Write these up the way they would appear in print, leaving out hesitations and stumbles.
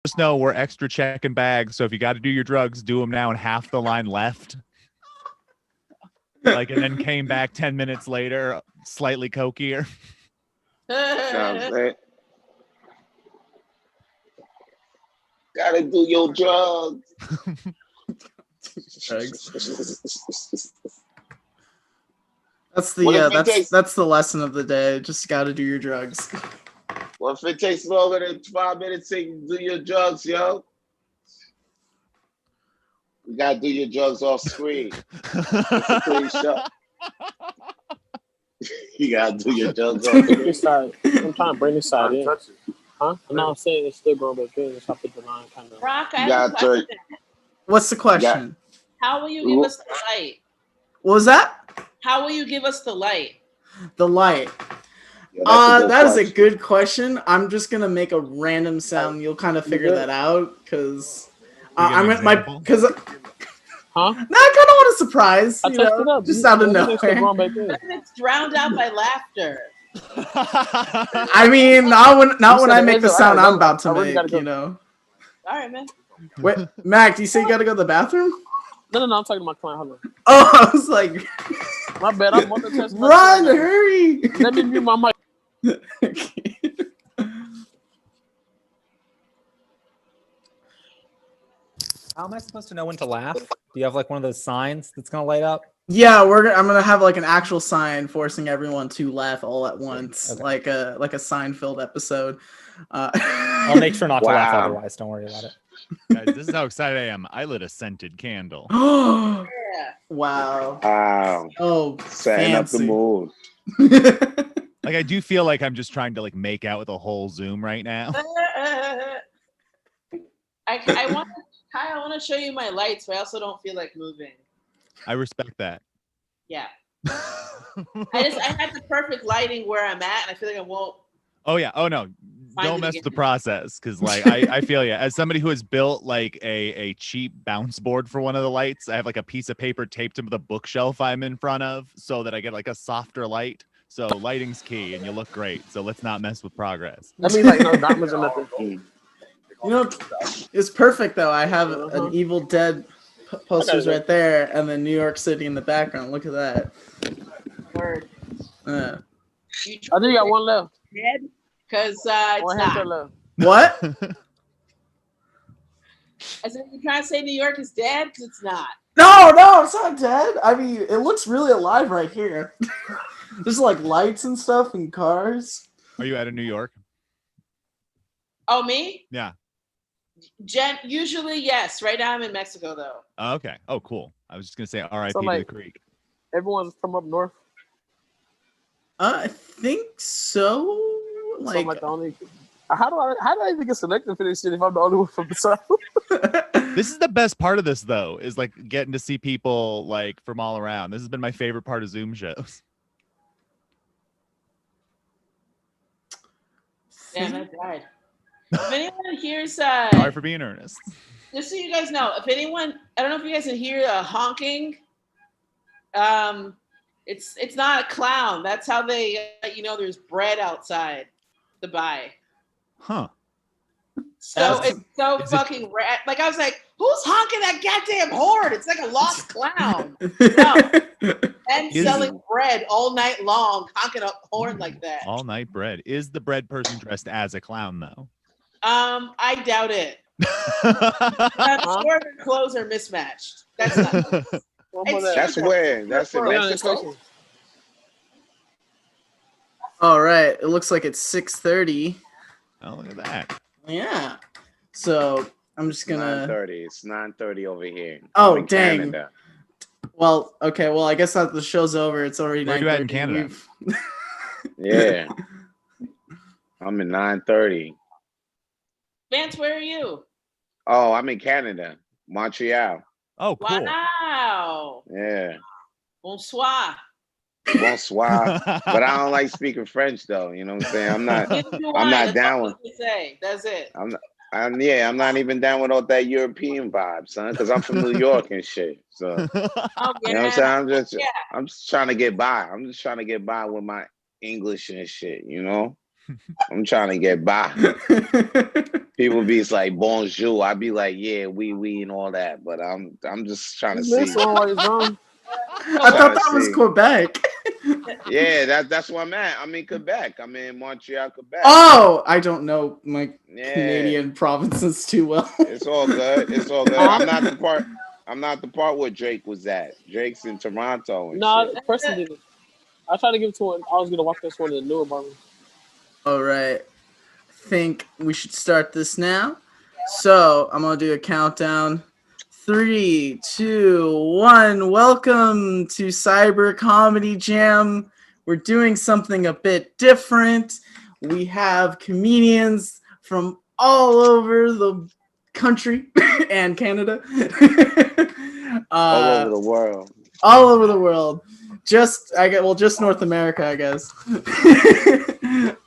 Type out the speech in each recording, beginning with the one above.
Just know we're extra checking bags, so if you got to do your drugs, do them now, and half the line left. Like, and then came back 10 minutes later, slightly cokier. Sounds it. Gotta do your drugs. That's the that's the lesson of the day. Just gotta do your drugs. Well, if it takes longer than 5 minutes to do your drugs, yo, you gotta do your drugs off screen. It's a clean shot. You gotta do your drugs off screen. This side, I'm trying to bring this side in. Huh? No, I'm saying it's still growing, but then I put the line kind of. Rock, I have a question. What's the question? How will you give us the light? What was that? How will you give us the light? The light. That is a good question. I'm just gonna make a random sound. You'll kind of figure that out because I'm at my because. Huh? No, I kind of want a surprise. I tested it up. Just out of nowhere. It's drowned out by laughter. I mean, not when I make the sound I'm about to make. You know. All right, man. Wait, Mac, do you say you gotta go to the bathroom? No, I'm talking to my client. Hold on. Oh, I was like, my bad. I'm on the test. Run, hurry! Let me mute my mic. How am I supposed to know when to laugh? Do you have like one of those signs that's gonna light up? Yeah, I'm gonna have like an actual sign forcing everyone to laugh all at once, okay. like a Seinfeld episode. I'll make sure not to laugh otherwise. Don't worry about it. Guys, this is how excited I am. I lit a scented candle. Wow. Wow. Oh, setting up the mood. Like, I do feel like I'm just trying to like make out with a whole Zoom right now. I want to show you my lights, but I also don't feel like moving. I respect that. Yeah. I had the perfect lighting where I'm at, and I feel like I won't. Oh yeah. Oh no. Don't mess with the process, because like I feel you. As somebody who has built like a cheap bounce board for one of the lights, I have like a piece of paper taped to the bookshelf I'm in front of so that I get like a softer light. So lighting's key, and you look great. So let's not mess with progress. I mean, like no diamonds or nothing. You know, it's perfect though. I have an Evil Dead posters right there, and then New York City in the background. Look at that. Word. I think you got one left. Dead? Because it's not. Left. What? I said, you trying to say New York is dead? Because it's not. No, it's not dead. I mean, it looks really alive right here. There's like lights and stuff and cars. Are you out of New York? Oh, me? Yeah. Usually, yes. Right now, I'm in Mexico, though. Oh, okay. Oh, cool. I was just gonna say R.I.P. So, like, to the creek. Everyone's from up north. I think so. Like, the only. How do I even get selected for this shit if I'm the only one from the south? This is the best part of this, though, is like getting to see people like from all around. This has been my favorite part of Zoom shows. Damn, I died. If anyone hears, sorry for being earnest. Just so you guys know, if anyone, I don't know if you guys can hear honking. It's not a clown. That's how they, there's bread outside to buy. Huh. So it's so fucking rad. Like I was like, who's honking that goddamn horn? It's like a lost clown. No. And selling bread all night long, honking a horn like that. All night bread. Is the bread person dressed as a clown though? I doubt it. I'm sure their clothes are mismatched. That's not. That's where. That's in Mexico. All right. It looks like it's 6:30. Oh, look at that. Yeah. So I'm just gonna. 9:30. It's 9:30 over here. Oh dang. Canada. Well, okay. Well, I guess that the show's over. It's already 9:30. Where are you at in Canada? Yeah. I'm in 9:30. Vance, where are you? Oh, I'm in Canada, Montreal. Oh, cool. Wow. Yeah. Bonsoir. Bonsoir. But I don't like speaking French though. You know what I'm saying? I'm not down with. That's it. I'm not even down with all that European vibe, son. Because I'm from New York and shit. So you know what I'm saying? I'm just trying to get by. I'm just trying to get by with my English and shit. You know. I'm trying to get by. People be like bonjour. I be like, yeah, we and all that, but I'm just trying to see. I thought that was Quebec. Yeah, that's where I'm at. I'm in Quebec. I'm in Montreal, Quebec. Oh, I don't know my Canadian provinces too well. It's all good. It's all good. I'm not the part where Drake was at. Drake's in Toronto. No, the person did it. I tried to give it to one. I was gonna walk this one in the newer barbers. All right. I think we should start this now. So I'm gonna do a countdown. 3, 2, 1. Welcome to Cyber Comedy Jam. We're doing something a bit different. We have comedians from all over the country and Canada. All over the world. All over the world. Just North America, I guess.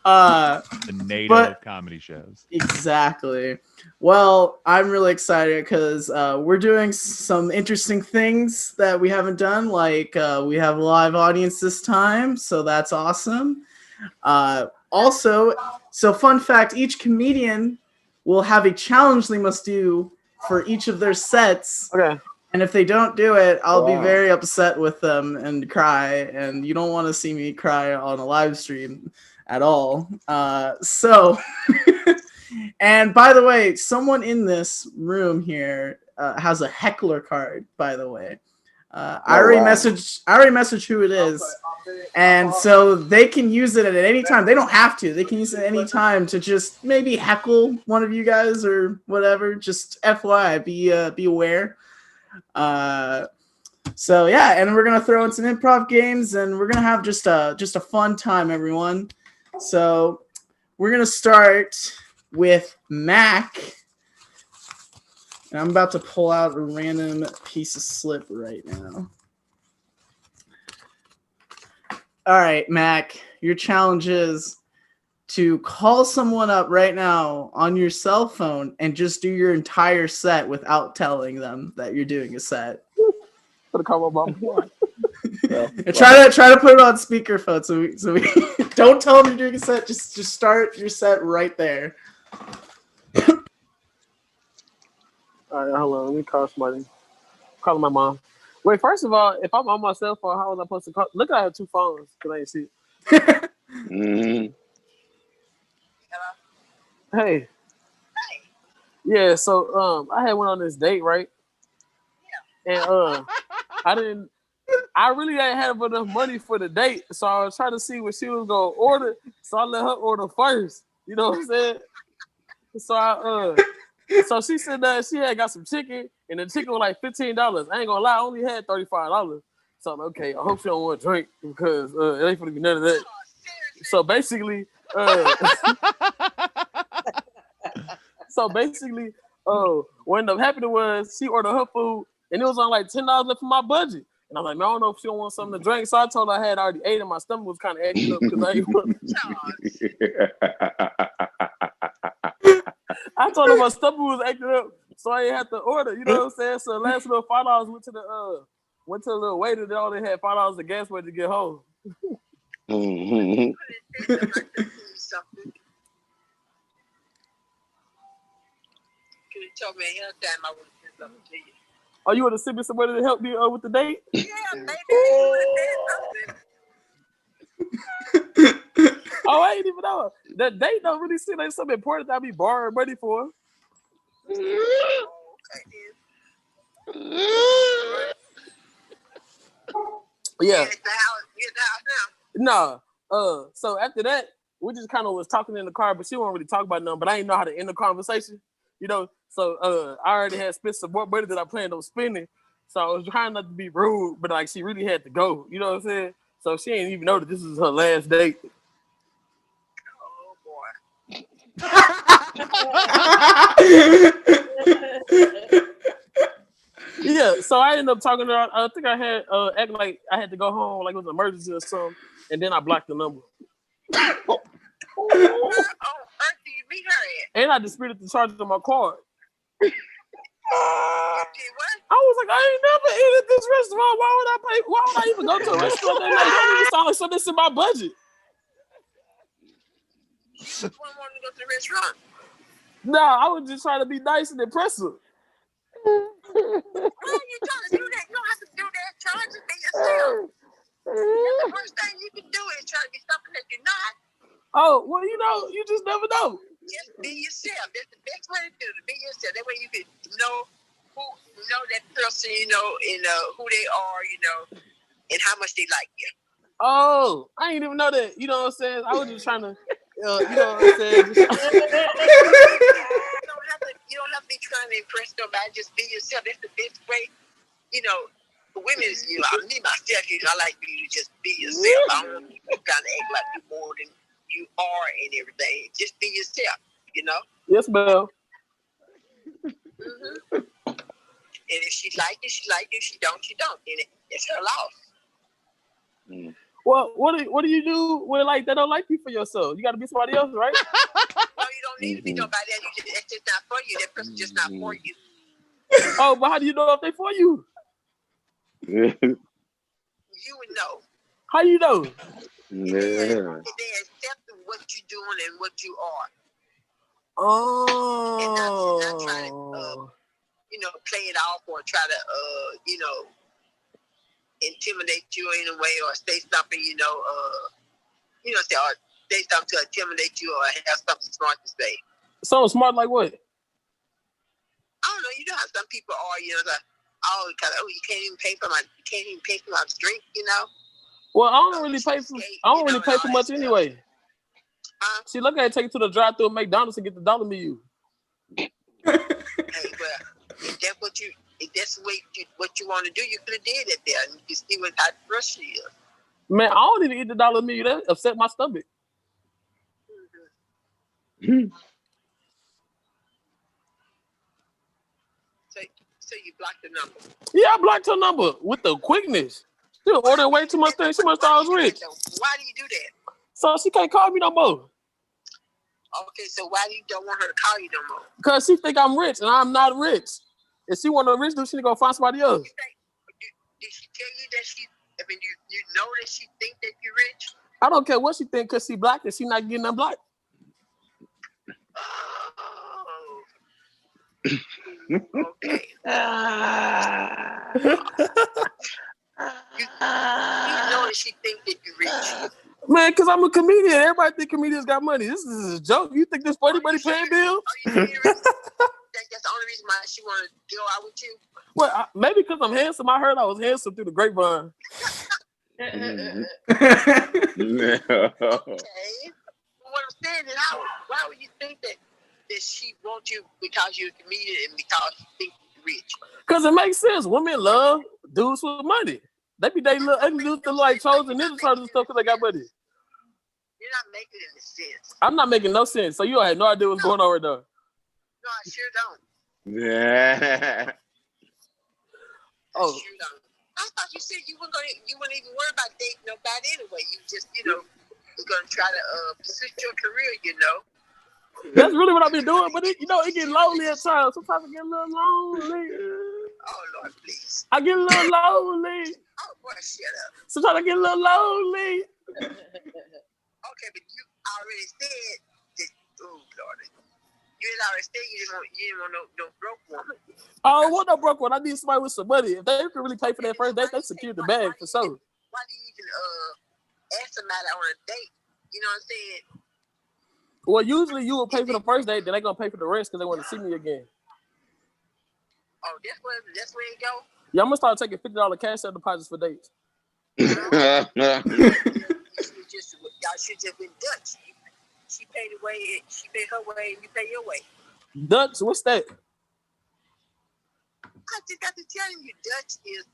The NATO comedy shows. Exactly. Well, I'm really excited because we're doing some interesting things that we haven't done. Like we have a live audience this time, so that's awesome. Also, so fun fact: each comedian will have a challenge they must do for each of their sets. Okay. And if they don't do it, I'll be very upset with them and cry. And you don't want to see me cry on a live stream at all. And by the way, someone in this room here has a heckler card, by the way. I already messaged who it is. And so they can use it at any time. They don't have to. They can use it at any time to just maybe heckle one of you guys or whatever. Just FYI, be aware. So yeah, and we're gonna throw in some improv games, and we're gonna have just a fun time, everyone. So we're gonna start with Mac, and I'm about to pull out a random piece of slip right now. All right, Mac, your challenge is to call someone up right now on your cell phone and just do your entire set without telling them that you're doing a set. Try to put it on speakerphone so we don't tell them you're doing a set. Just start your set right there. All right, hold on. Let me call somebody. Calling my mom. Wait, first of all, if I'm on my cell phone, how was I supposed to call? Look, I have two phones because I ain't see it. Mm-hmm. Hey. Yeah, so I had went on this date, right? Yeah. And I really didn't have enough money for the date, so I was trying to see what she was gonna order. So I let her order first. You know what I'm saying? So she said that she had got some chicken, and the chicken was like $15. I ain't gonna lie, I only had $35. So I'm like, okay, I hope she don't want to drink because it ain't gonna be none of that. So basically, what ended up happening was she ordered her food, and it was on like $10 left for my budget. And I'm like, man, I don't know if she don't want something to drink. So I told her I had already ate, and my stomach was kind of acting up because I told her my stomach was acting up, so I didn't have to order. You know what I'm saying? So the last little $5 went to the little waiter that only had $5 of gas money to get home. Mm-hmm. Oh, you want to send me somebody to help me with the date? Yeah, maybe. Oh, I ain't even know. The date don't really seem like something important that I be borrowing money for. Yeah. No. So after that, we just kind of was talking in the car, but she won't really talk about nothing. But I didn't know how to end the conversation, you know. So I already had spent some more money that I planned on spending. So I was trying not to be rude, but like she really had to go. You know what I'm saying? So she ain't even know that this is her last date. Yeah, so I ended up talking to her. I think I had acting like I had to go home, like it was an emergency or something, and then I blocked the number. And I disputed the charges on my card. I was like, I ain't never eaten at this restaurant. Why would I pay? Why would I even go to a restaurant that night? That don't even sound like something that's in my budget. You want to go to the restaurant? No, I was just trying to be nice and impressive. Why are you trying to do that? You don't have to do that. Try to be yourself. The worst thing you can do is try to be something that you're not. Oh, well, you just never know. Just be yourself. That's the best way to do it. Be yourself. That way you can know that person, and who they are, and how much they like you. Oh, I didn't even know that. You know what I'm saying? I was just trying to, you know what I'm saying? You don't have to be trying to impress nobody. Just be yourself. That's the best way. For women, me myself, I like you to just be yourself. I don't want you to kind of act like you're more than you are and everything. Just be yourself. Yes, ma'am. Mm-hmm. And if she like you, she like you. She don't, she don't. And it's her loss. Mm. Well, what do you do when they don't like you for yourself? You got to be somebody else, right? No, you don't need to be nobody else. That's just not for you. That person's just not for you. Oh, but how do you know if they for you? You would know. How you know? Yeah. If they accept what you're doing and what you are. Oh. And not try to, play it off or try to, intimidate you in a way or say something, say something to intimidate you or have something smart to say. So smart like what? I don't know. You know how some people are, you can't even pay for my drink, Well, I don't really pay for much anyway. See, look at it, take it to the drive-thru at McDonald's and get the dollar menu. Hey, well, if that's what you want to do, you could have did it there, and you can see how fresh she is. Man, I don't even eat the dollar menu. That upset my stomach. Mm-hmm. So you blocked the number? Yeah, I blocked her number with the quickness. She was ordering way too much things. She must thought I was rich. Why do you do that? So she can't call me no more. Okay, so why do you don't want her to call you no more? Because she think I'm rich and I'm not rich. If she want a rich dude, she need to go find somebody else. Did she tell you that you know that she think that you're rich? I don't care what she think because she black and she not getting unblocked. Okay. You know that she think that you're rich. Man, because I'm a comedian. Everybody think comedians got money. This is a joke. You think this funny money paying bills? Are you serious? That's the only reason why she want to go out with you? Well, maybe because I'm handsome. I heard I was handsome through the grapevine. Okay. What I'm saying is, why would you think that she wants you because you're a comedian and because she thinks you're rich? Because it makes sense. Women love dudes with money. They be dating little ugly dudes that look like trolls and ninja turtles and stuff because they got money. You're not making any sense. I'm not making no sense. So you have no idea what's going on right now. No, I sure don't. Yeah. Oh. I sure don't. I thought you said you wouldn't even worry about dating nobody anyway. You just, you're gonna try to pursue your career, That's really what I've been doing, but it get lonely at times. Sometimes I get a little lonely. Oh Lord, please. I get a little lonely. Oh boy, shut up. Sometimes I get a little lonely. Okay, but you already said that. Oh Lord, you had already said you didn't want no broke woman. I don't want no broke one. I need somebody with some money. If they can really pay for that first date, they secure the bag for sure. Why do you even ask somebody on a date? You know what I'm saying? Well, usually you will pay for the first date, then they're gonna pay for the rest because they want to see me again. Oh, that's where it go? Yeah, I'm gonna start taking $50 cash out deposits for dates. Y'all should just been Dutch. She paid her way, and you pay your way. Dutch, what's that? I just got to tell you, Dutch is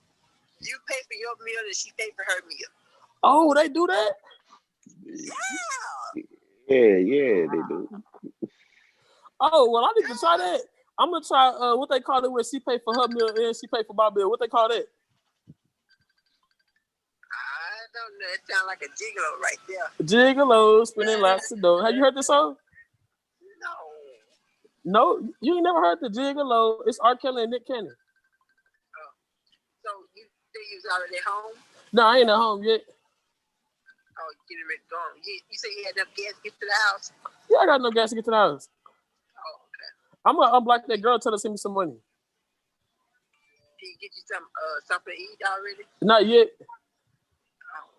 you pay for your meal and she pay for her meal. Oh, they do that? Yeah. Yeah, they do. Oh, well, I need to try that. I'm gonna try what they call it where she pay for her meal and she pay for my meal. What they call that? I don't know. It sounds like a gigolo right there. Gigolo, spinning lots of dough. Have you heard this song? No. No, you ain't never heard the Gigolo. It's R. Kelly and Nick Cannon. Oh. So you say you was already home? No, I ain't at home yet. Oh, you getting ready to go home. You say you had enough gas to get to the house? Yeah, I got no gas to get to the house. Oh, okay. I'm gonna unblock that girl. Tell her to send me some money. Did he get you something to eat already? Not yet. Oh,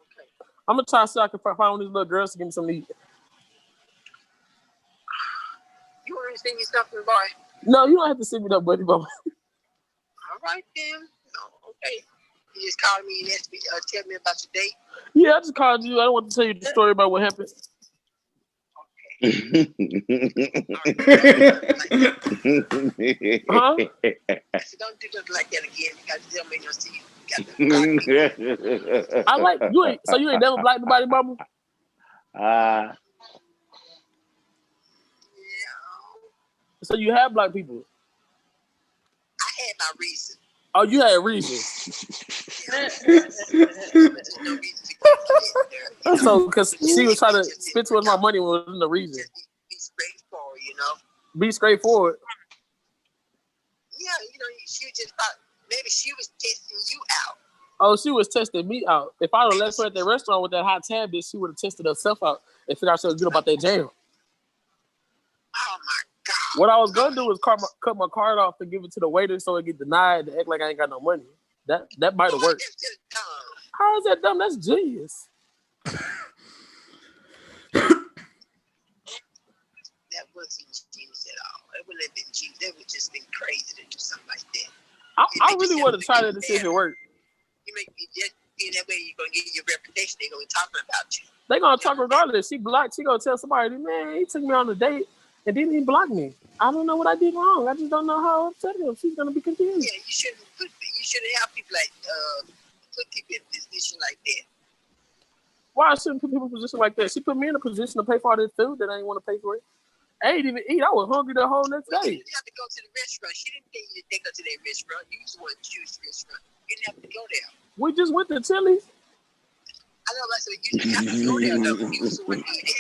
okay. I'm gonna try to see if I can find one of these little girls to give me something to eat. You want me to send you something, boy? No, you don't have to send me that, buddy, mama. All right, then. Oh, okay. You just called me and asked me, tell me about your date. Yeah, I just called you. I don't want to tell you the story about what happened. Huh? So don't do nothing like that again. You got to tell me you'll see you. I like you. So you ain't never blocked nobody, mama? Yeah. So you have black people? I had my reason. Oh, you had reasons. There's no reason to keep it there. So, because she was trying to spend towards my money wasn't the reason. Just be straightforward, you know? Be straightforward. Yeah, you know, she just thought maybe she was testing you out. Oh, she was testing me out. If I would have left her at the restaurant with that hot tab, bitch, she would have tested herself out and figured out she was good about that jam. Oh my God. What I was gonna do was cut my card off and give it to the waiter so it get denied to act like I ain't got no money. That might have worked. That's just dumb. How is that dumb? That's genius. That wasn't genius at all. It wouldn't have been genius. That would just been crazy to do something like that. I really want to try that to see if it worked. You make me just being that way, you're gonna get your reputation. They're gonna be talking about you. They gonna talk regardless. She blocked. She gonna tell somebody, man, he took me on a date and didn't he block me? I don't know what I did wrong. I just don't know how I upset him. She's gonna be confused. Yeah, you shouldn't have people like put people in a position like that. Why shouldn't put people in a position like that? She put me in a position to pay for all this food that I didn't want to pay for it. I ain't even eat. I was hungry the whole next Well, day. you didn't have to go to the restaurant. She didn't tell you to take her to that restaurant. You just want to choose the restaurant. You didn't have to go there. We just went to Chili's. I know, like, so you didn't have to go there. Though. You was the one who did that.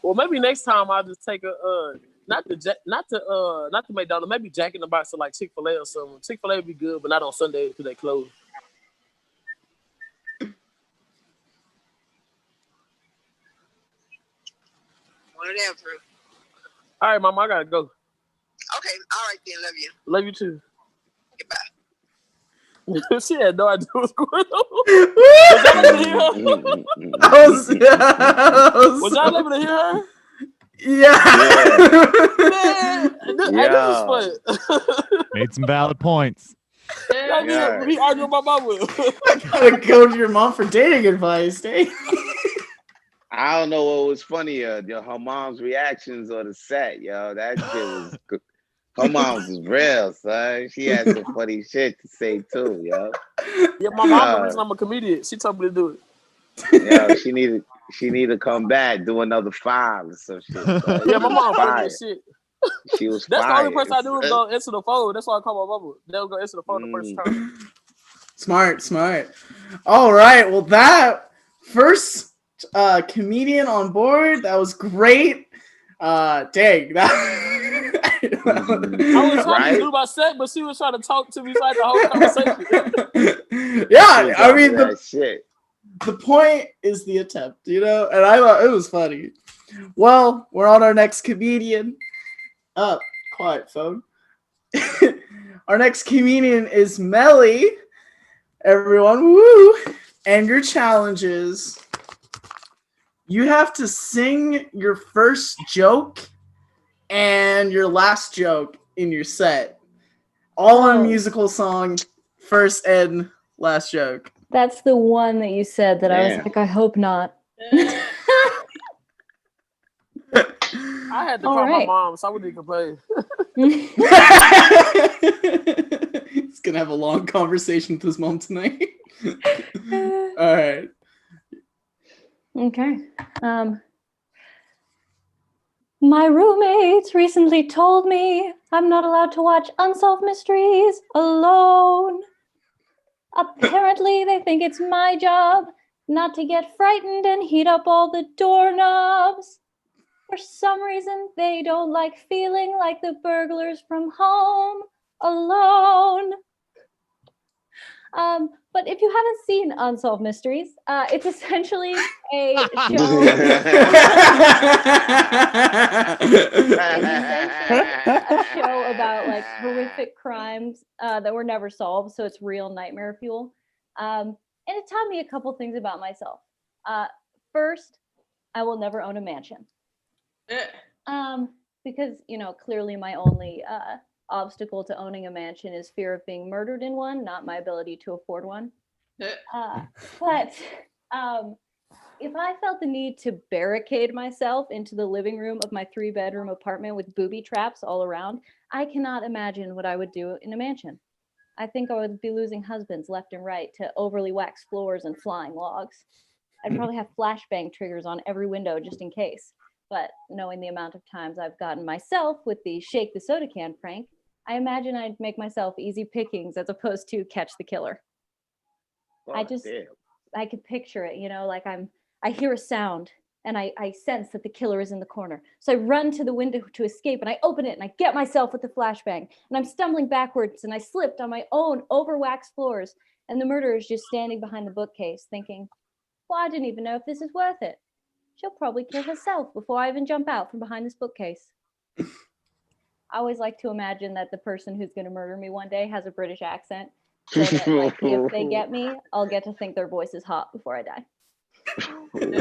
Well, maybe next time I'll just take a not to McDonald's, maybe Jack in the Box or like Chick-fil-A or something. Chick-fil-A would be good, but not on Sunday because they close. Whatever. All right, Mama, I gotta go. Okay, all right then. Love you. Love you too. Goodbye. She had no idea what was going on. Was y'all able to hear her? Yeah. Man, this was fun. Made some valid points. Yeah. He arguing with my mama. I gotta go to your mom for dating advice, Dave. I don't know what was funnier, her mom's reactions or the set, yo. That shit was good. Her mom's was real, son. She had some funny shit to say too, yo. Yeah, my mom, the reason I'm a comedian. She told me to do it. Yeah, she need to come back, do another 5 or some shit. So Yeah, my mom told me shit. She was That's fired. the only person I do is go answer the phone. That's why I call my mama. They'll go answer the phone the first time. Smart. All right. Well, that first comedian on board, that was great. Dang. I was trying to do my set, but she was trying to talk to me like the whole conversation. Yeah, I mean, the point is the attempt, you know? And I thought it was funny. Well, we're on our next comedian. Quiet, phone. Our next comedian is Melly. Everyone, woo! And your challenge is you have to sing your first joke and your last joke in your set. All in a musical song, first and last joke. That's the one that you said that I was like, I hope not. I had to call my mom, so I wouldn't complain. He's gonna have a long conversation with his mom tonight. All right. Okay. My roommates recently told me I'm not allowed to watch Unsolved Mysteries alone. Apparently, they think it's my job not to get frightened and heat up all the doorknobs. For some reason, they don't like feeling like the burglars from Home Alone. But if you haven't seen Unsolved Mysteries, it's essentially a show. A show about like horrific crimes that were never solved, so it's real nightmare fuel. And it taught me a couple things about myself. First, I will never own a mansion. Because clearly my only obstacle to owning a mansion is fear of being murdered in one, not my ability to afford one. But if I felt the need to barricade myself into the living room of my 3-bedroom apartment with booby traps all around, I cannot imagine what I would do in a mansion. I think I would be losing husbands left and right to overly waxed floors and flying logs. I'd probably have flashbang triggers on every window just in case. But knowing the amount of times I've gotten myself with the shake the soda can prank, I imagine I'd make myself easy pickings as opposed to catch the killer. I could picture it, like I hear a sound and I sense that the killer is in the corner. So I run to the window to escape and I open it and I get myself with the flashbang and I'm stumbling backwards and I slipped on my own overwaxed floors and the murderer is just standing behind the bookcase thinking, well, I didn't even know if this is worth it. She'll probably kill herself before I even jump out from behind this bookcase. I always like to imagine that the person who's going to murder me one day has a British accent. So that, like, if they get me, I'll get to think their voice is hot before I die. And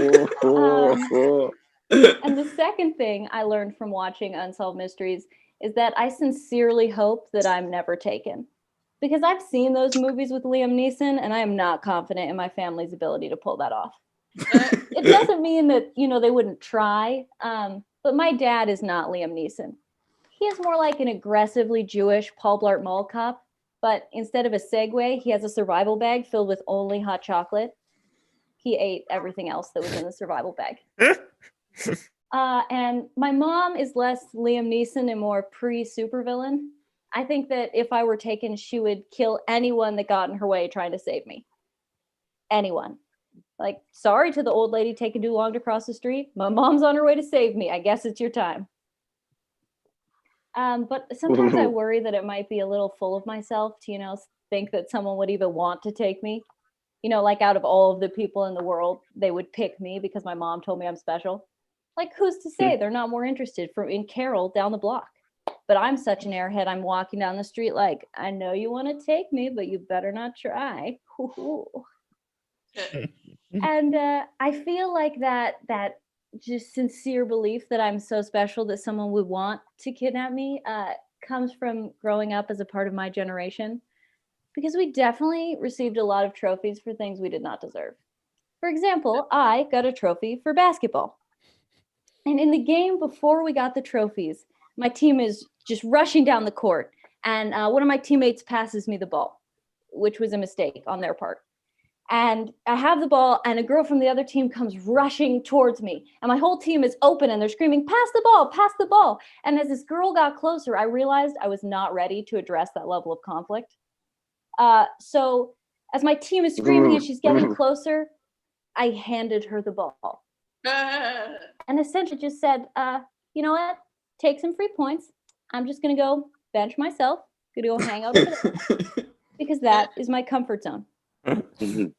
the second thing I learned from watching Unsolved Mysteries is that I sincerely hope that I'm never taken. Because I've seen those movies with Liam Neeson and I am not confident in my family's ability to pull that off. It doesn't mean that, they wouldn't try, but my dad is not Liam Neeson. He is more like an aggressively Jewish Paul Blart Mall cop, but instead of a Segway, he has a survival bag filled with only hot chocolate. He ate everything else that was in the survival bag. And my mom is less Liam Neeson and more pre-supervillain. I think that if I were taken, she would kill anyone that got in her way trying to save me. Anyone. Like, sorry to the old lady taking too long to cross the street. My mom's on her way to save me. I guess it's your time. But sometimes I worry that it might be a little full of myself to, think that someone would even want to take me. Like out of all of the people in the world, they would pick me because my mom told me I'm special. Like, who's to say they're not more interested in Carol down the block? But I'm such an airhead. I'm walking down the street like, I know you want to take me, but you better not try. And I feel like that just sincere belief that I'm so special that someone would want to kidnap me comes from growing up as a part of my generation. Because we definitely received a lot of trophies for things we did not deserve. For example, I got a trophy for basketball. And in the game before we got the trophies, my team is just rushing down the court. And one of my teammates passes me the ball, which was a mistake on their part. And I have the ball and a girl from the other team comes rushing towards me. And my whole team is open and they're screaming, pass the ball, pass the ball. And as this girl got closer, I realized I was not ready to address that level of conflict. So as my team is screaming and she's getting closer, I handed her the ball. And essentially just said, you know what? Take some free points. I'm just going to go bench myself. Going to go hang out because that is my comfort zone. And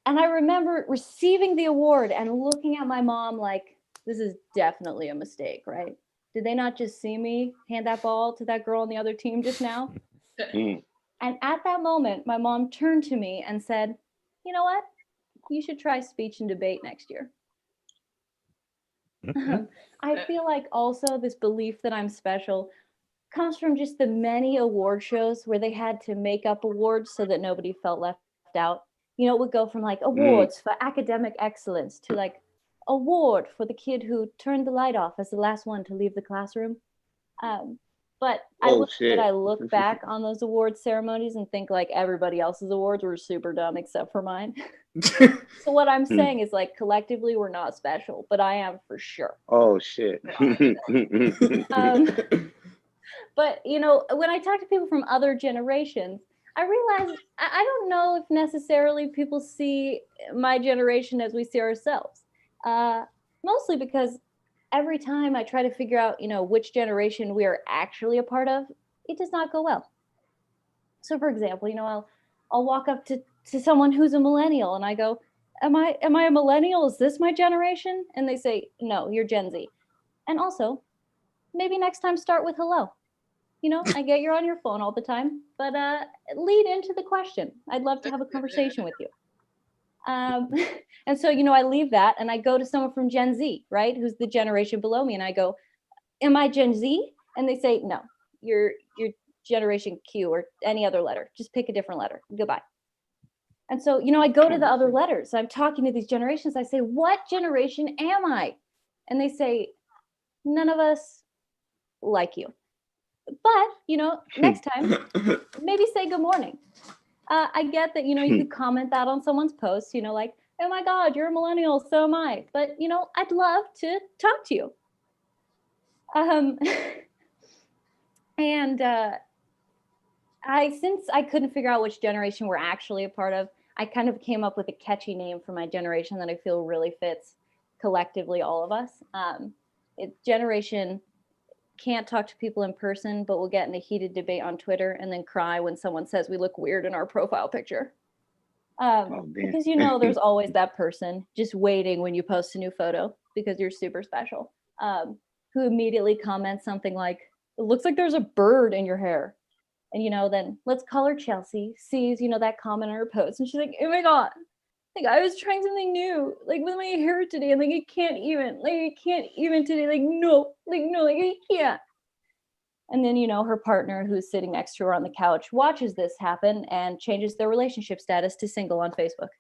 I remember receiving the award and looking at my mom like, this is definitely a mistake, right? Did they not just see me hand that ball to that girl on the other team just now? And at that moment, my mom turned to me and said, you know what? You should try speech and debate next year. I feel like also this belief that I'm special comes from just the many award shows where they had to make up awards so that nobody felt left out. It would go from like awards for academic excellence to like award for the kid who turned the light off as the last one to leave the classroom. But I look back on those award ceremonies and think like everybody else's awards were super dumb except for mine. So what I'm saying is like collectively we're not special, but I am for sure. Oh shit. But when I talk to people from other generations, I realize I don't know if necessarily people see my generation as we see ourselves. Mostly because every time I try to figure out, which generation we are actually a part of, it does not go well. So for example, I'll walk up to someone who's a millennial and I go, am I a millennial? Is this my generation? And they say, no, you're Gen Z. And also, maybe next time start with hello. You know, I get you're on your phone all the time, but lead into the question. I'd love to have a conversation with you. And so, you know, I leave that and I go to someone from Gen Z, right? Who's the generation below me. And I go, am I Gen Z? And they say, no, you're Generation Q or any other letter. Just pick a different letter. Goodbye. And so, you know, I go to the other letters. I'm talking to these generations. I say, what generation am I? And they say, none of us like you. But, you know, next time, maybe say good morning. I get that, you know, you could comment that on someone's post, you know, like, oh my God, you're a millennial, so am I. But, you know, I'd love to talk to you. Since I couldn't figure out which generation we're actually a part of, I kind of came up with a catchy name for my generation that I feel really fits collectively all of us. It's Generation Can't Talk to People in Person, but we'll get in a heated debate on Twitter and then cry when someone says we look weird in our profile picture. Because, you know, there's always that person just waiting when you post a new photo because you're super special, who immediately comments something like, it looks like there's a bird in your hair. And, you know, then let's call her Chelsea, sees, you know, that comment on her post. And she's like, oh my God, like I was trying something new, like with my hair today. And like, I can't even today. Like, no, I can't. And then, you know, her partner who's sitting next to her on the couch watches this happen and changes their relationship status to single on Facebook.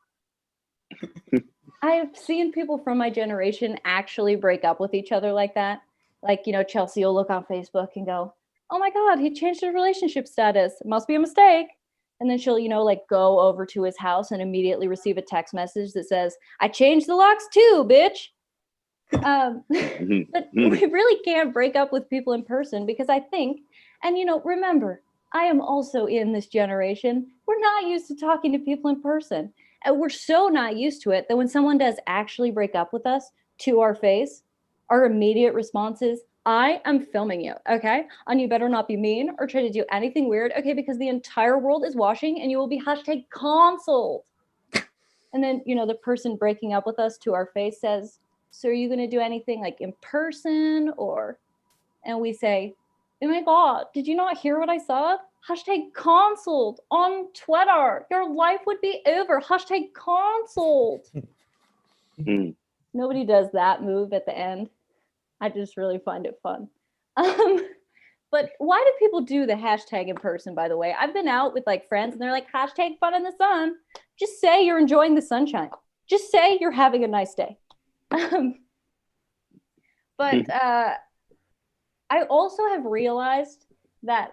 I've seen people from my generation actually break up with each other like that. Like, you know, Chelsea will look on Facebook and go, oh my God, he changed his relationship status. It must be a mistake. And then she'll, you know, like go over to his house and immediately receive a text message that says, I changed the locks too, bitch. But we really can't break up with people in person because I think, and, you know, remember, I am also in this generation. We're not used to talking to people in person. And we're so not used to it that when someone does actually break up with us to our face, our immediate response is, I am filming you, okay? And you better not be mean or try to do anything weird, okay? Because the entire world is watching and you will be #canceled. And then, you know, the person breaking up with us to our face says, so are you gonna do anything like in person or, and we say, oh my God, did you not hear what I said? #canceled on Twitter. Your life would be over. #canceled. Nobody does that move at the end. I just really find it fun. But why do people do the hashtag in person, by the way? I've been out with like friends and they're like, #fun in the sun. Just say you're enjoying the sunshine. Just say you're having a nice day. But I also have realized that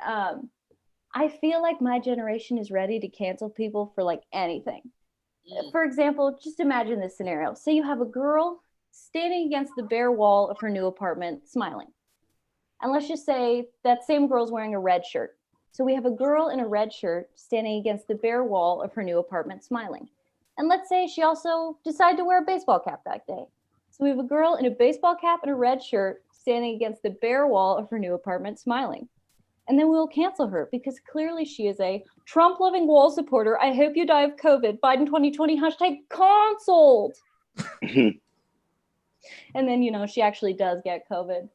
I feel like my generation is ready to cancel people for like anything. For example, just imagine this scenario. Say you have a girl standing against the bare wall of her new apartment, smiling. And let's just say that same girl's wearing a red shirt. So we have a girl in a red shirt standing against the bare wall of her new apartment, smiling. And let's say she also decided to wear a baseball cap that day. So we have a girl in a baseball cap and a red shirt standing against the bare wall of her new apartment, smiling. And then we'll cancel her because clearly she is a Trump-loving wall supporter. I hope you die of COVID. Biden 2020 #canceled. And then, you know, she actually does get COVID.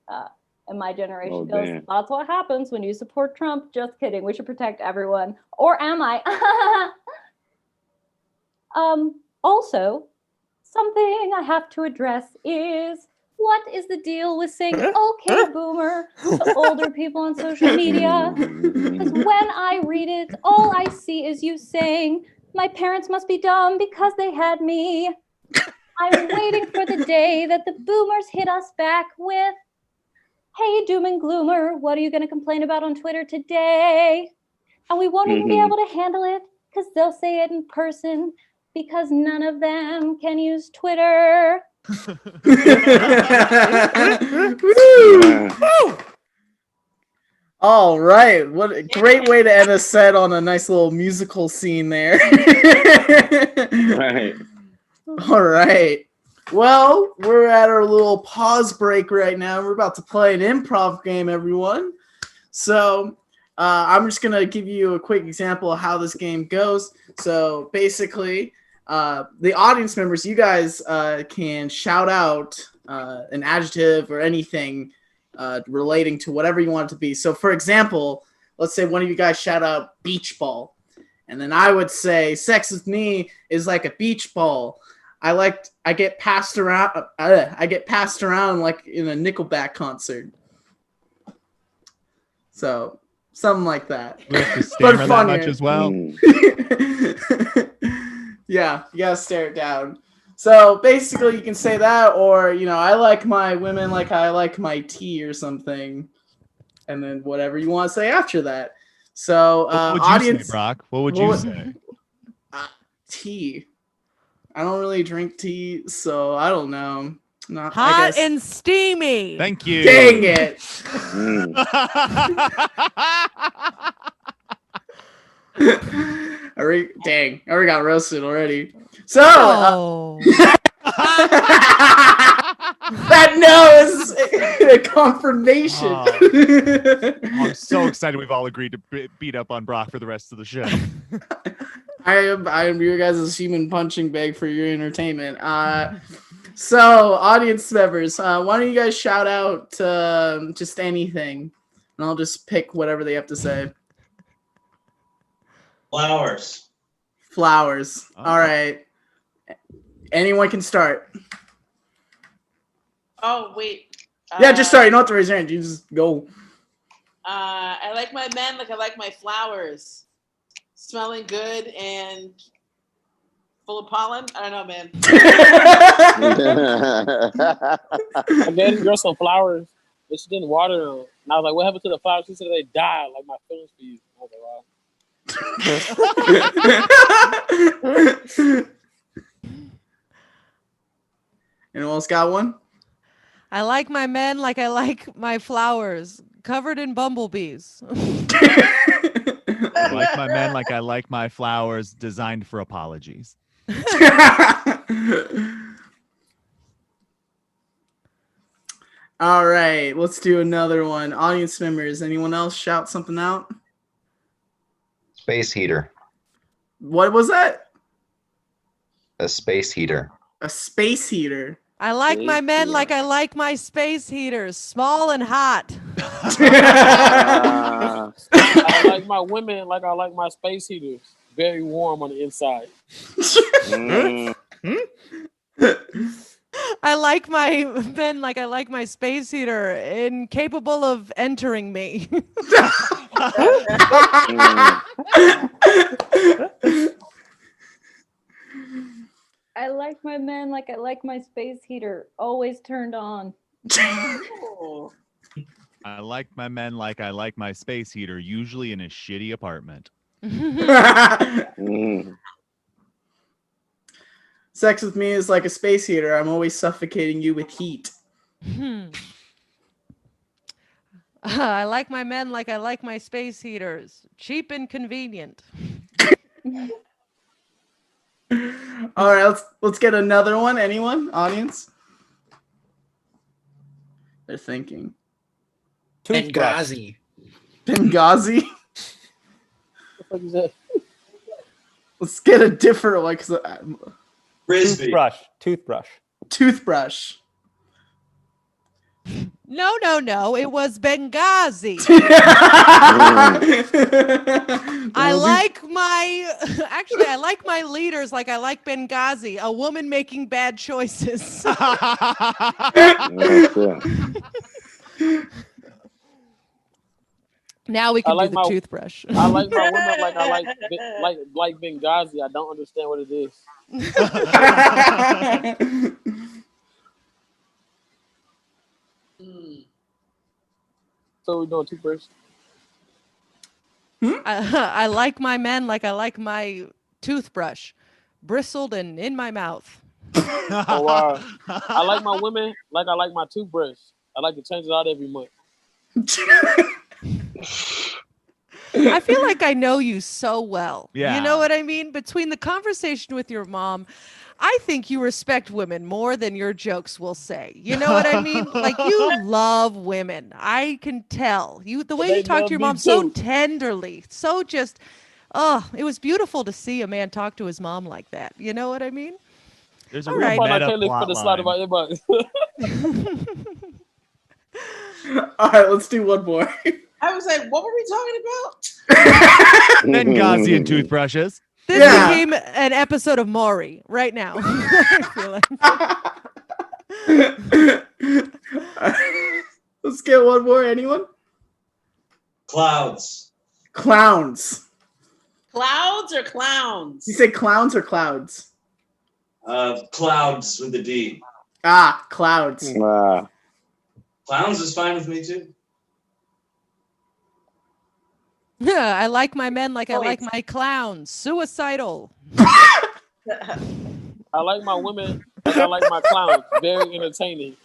And my generation goes, that's what happens when you support Trump. Just kidding. We should protect everyone. Or am I? Also, something I have to address is, what is the deal with saying, okay, boomer, to older people on social media? Because when I read it, all I see is you saying, my parents must be dumb because they had me. I'm waiting for the day that the boomers hit us back with, hey, doom and gloomer, what are you going to complain about on Twitter today? And we won't even be able to handle it because they'll say it in person because none of them can use Twitter. All right, what a great way to end a set on a nice little musical scene there. Right. All right. Well, we're at our little pause break right now. We're about to play an improv game, everyone. So I'm just gonna give you a quick example of how this game goes. So basically, the audience members, you guys can shout out an adjective or anything relating to whatever you want it to be. So for example, let's say one of you guys shout out beach ball. And then I would say sex with me is like a beach ball. I get passed around like in a Nickelback concert. So something like that. We have to stammer that funnier. much as well. Yeah, you gotta stare it down. So basically you can say that, or I like my women like I like my tea or something. And then whatever you want to say after that. So What would audience you say, Brock? What would you say? Tea. I don't really drink tea, so I don't know. I Hot guess. and steamy. Thank you. Dang it. I already got roasted already. So Oh. that no is a confirmation. I'm so excited we've all agreed to beat up on Brock for the rest of the show. I am your guys' human punching bag for your entertainment. So audience members, why don't you guys shout out just anything, and I'll just pick whatever they have to say. Flowers. Flowers. Oh. All right. Anyone can start. Oh wait. Yeah, just start. You don't have to raise your hand. You just go. I like my men like I like my flowers. Smelling good and full of pollen. I don't know, man. I gave the girl some flowers, but she didn't water them. And I was like, "What happened to the flowers?" She said they died. Like my feelings for you. I was like, "Wow." Anyone else got one? I like my men like I like my flowers, covered in bumblebees. I like my men like I like my flowers, designed for apologies. All right, let's do another one. Audience members, anyone else shout something out? Space heater. What was that? A space heater. A space heater. I like my men like I like my space heaters, small and hot. I like my women like I like my space heaters, very warm on the inside. I like my men like I like my space heater, incapable of entering me. I like my men like I like my space heater, always turned on. I like my men like I like my space heater, usually in a shitty apartment. Sex with me is like a space heater. I'm always suffocating you with heat. I like my men like I like my space heaters, cheap and convenient. All right, let's get another one. Anyone? Audience? They're thinking. Benghazi. Benghazi? What is that? Let's get a different one. Frisbee. Toothbrush. Toothbrush. No, it was Benghazi. I like my leaders like I like Benghazi, a woman making bad choices. Now we can do the toothbrush. I like my women like I like Benghazi. I don't understand what it is. So we're doing toothbrush. I like my men like I like my toothbrush, bristled and in my mouth. Oh wow! I like my women like I like my toothbrush. I like to change it out every month. I feel like I know you so well. Yeah. You know what I mean? Between the conversation with your mom, I think you respect women more than your jokes will say. You know what I mean? Like you love women. I can tell. The way you talk to your mom so tenderly, so just it was beautiful to see a man talk to his mom like that. You know what I mean? There's a weird meta plot line. All right, let's do one more. I was like, what were we talking about? Benghazi and toothbrushes. This became an episode of Maury right now. I feel like. Let's get one more. Anyone? Clouds. Clowns. Clouds or clowns? You say clowns or clouds? Clouds with a D. Ah, clouds. Clowns is fine with me too. Yeah, I like my men like I like my clowns. Suicidal. I like my women like I like my clowns. Very entertaining.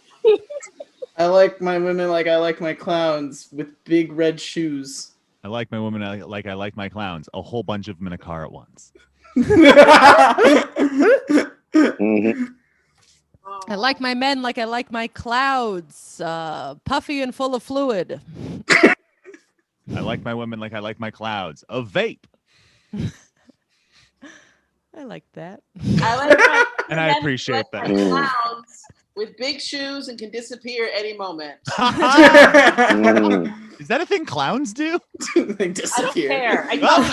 I like my women like I like my clowns with big red shoes. I like my women like I like my clowns. A whole bunch of them in a car at once. I like my men like I like my clouds. Puffy and full of fluid. I like my women like I like my clouds. A vape. I like that. I like my And I appreciate that. clowns with big shoes and can disappear any moment. Is that a thing clowns do? They disappear. I don't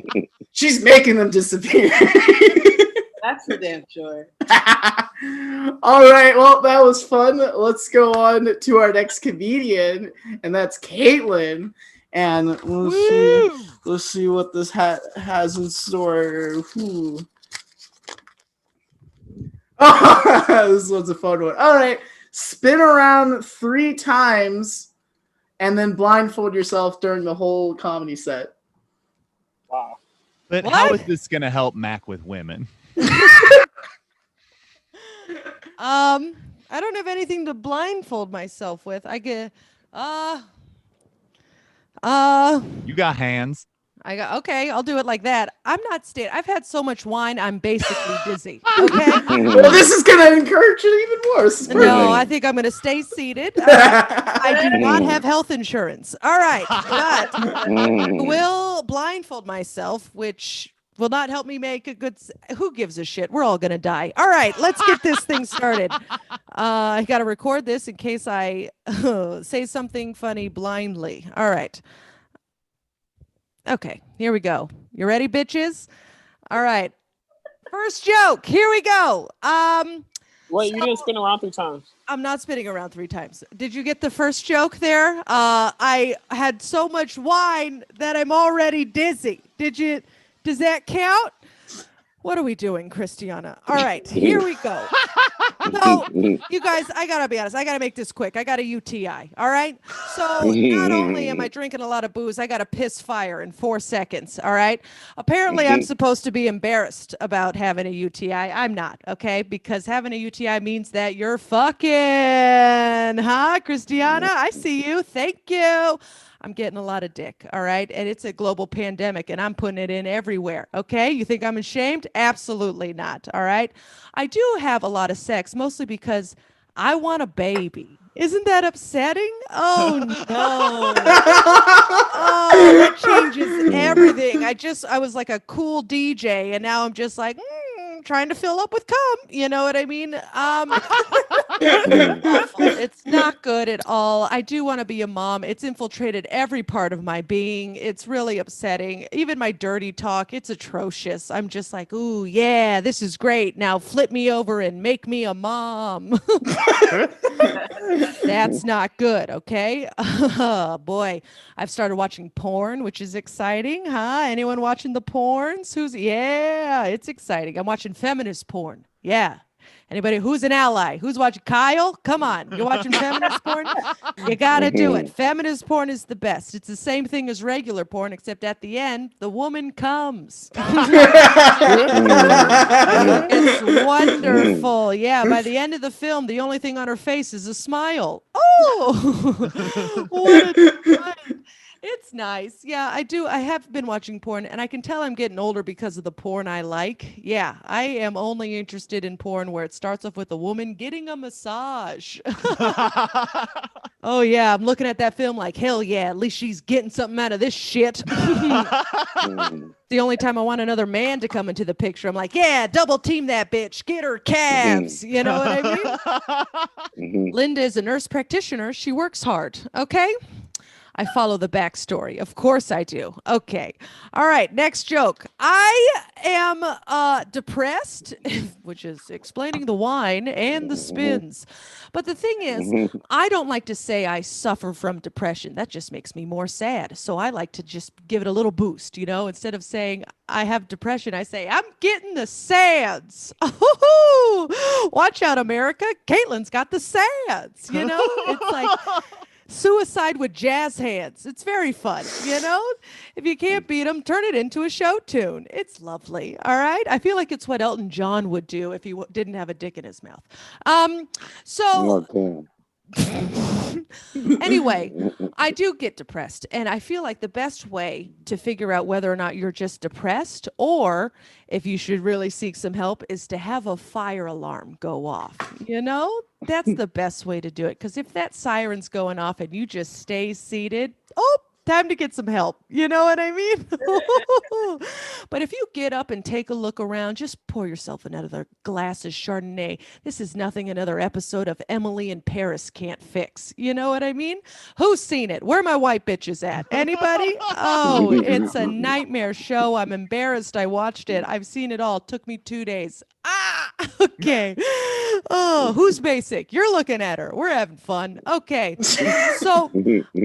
care. She's making them disappear. That's for damn sure. All right, well, that was fun. Let's go on to our next comedian, and that's Caitlin. And let's see what this has in store. Ooh. Oh, this one's a fun one. All right, spin around 3 times, and then blindfold yourself during the whole comedy set. Wow. But how is this going to help Mac with women? I don't have anything to blindfold myself with. I get You got hands. Okay, I'll do it like that. I'm not staying. I've had so much wine, I'm basically dizzy. Okay. Well, this is gonna encourage it even more. This is perfect. No, I think I'm gonna stay seated. I do not have health insurance. All right, but I will blindfold myself, which will not help me make a good. Who gives a shit? We're all gonna die. All right, let's get this thing started. I got to record this in case I say something funny blindly. All right. Okay, here we go. You ready, bitches? All right. First joke. Here we go. Wait, you didn't spin around 3 times. I'm not spinning around 3 times. Did you get the first joke there? I had so much wine that I'm already dizzy. Does that count? What are we doing, Christiana? All right, here we go. So, you guys, I gotta be honest. I gotta make this quick. I got a UTI. All right. So not only am I drinking a lot of booze, I got to piss fire in 4 seconds. All right. Apparently, I'm supposed to be embarrassed about having a UTI. I'm not. Okay, because having a UTI means that you're fucking, huh, Christiana? I see you. Thank you. I'm getting a lot of dick, all right? And it's a global pandemic, and I'm putting it in everywhere, okay? You think I'm ashamed? Absolutely not, all right? I do have a lot of sex, mostly because I want a baby. Isn't that upsetting? Oh, no. Oh, that changes everything. I was like a cool DJ, and now I'm just like, trying to fill up with cum. You know what I mean? It's not good at all. I do want to be a mom. It's infiltrated every part of my being. It's really upsetting. Even my dirty talk, it's atrocious. I'm just like, ooh, yeah, this is great. Now flip me over and make me a mom. That's not good, okay? Boy, I've started watching porn, which is exciting, huh? Anyone watching the porns? Yeah, it's exciting. I'm watching feminist porn. Yeah. Anybody who's an ally? Who's watching? Kyle? Come on. You're watching feminist porn? You got to do it. Feminist porn is the best. It's the same thing as regular porn, except at the end, the woman comes. It's wonderful. Yeah, by the end of the film, the only thing on her face is a smile. Oh, what a time. It's nice. Yeah, I do. I have been watching porn, and I can tell I'm getting older because of the porn I like. Yeah, I am only interested in porn where it starts off with a woman getting a massage. Oh, yeah, I'm looking at that film like, hell yeah, at least she's getting something out of this shit. The only time I want another man to come into the picture, I'm like, yeah, double team that bitch. Get her calves. You know what I mean? Linda is a nurse practitioner. She works hard. Okay. I follow the backstory. Of course I do. Okay. All right. Next joke. I am depressed, which is explaining the wine and the spins. But the thing is, I don't like to say I suffer from depression. That just makes me more sad. So I like to just give it a little boost, you know, instead of saying I have depression, I say I'm getting the sads. Watch out, America. Caitlin's got the sads, you know? It's like suicide with jazz hands. It's very fun, you know? If you can't beat them, turn it into a show tune. It's lovely, all right? I feel like it's what Elton John would do if he didn't have a dick in his mouth. Anyway, I do get depressed, and I feel like the best way to figure out whether or not you're just depressed or if you should really seek some help is to have a fire alarm go off. You know, that's the best way to do it, because if that siren's going off and you just stay seated, time to get some help. You know what I mean? But if you get up and take a look around, just pour yourself another glass of Chardonnay. This is nothing another episode of Emily in Paris can't fix. You know what I mean? Who's seen it? Where are my white bitches at? Anybody? Oh, it's a nightmare show. I'm embarrassed I watched it. I've seen it all. It took me 2 days. Okay. Oh, who's basic? You're looking at her. We're having fun. Okay. So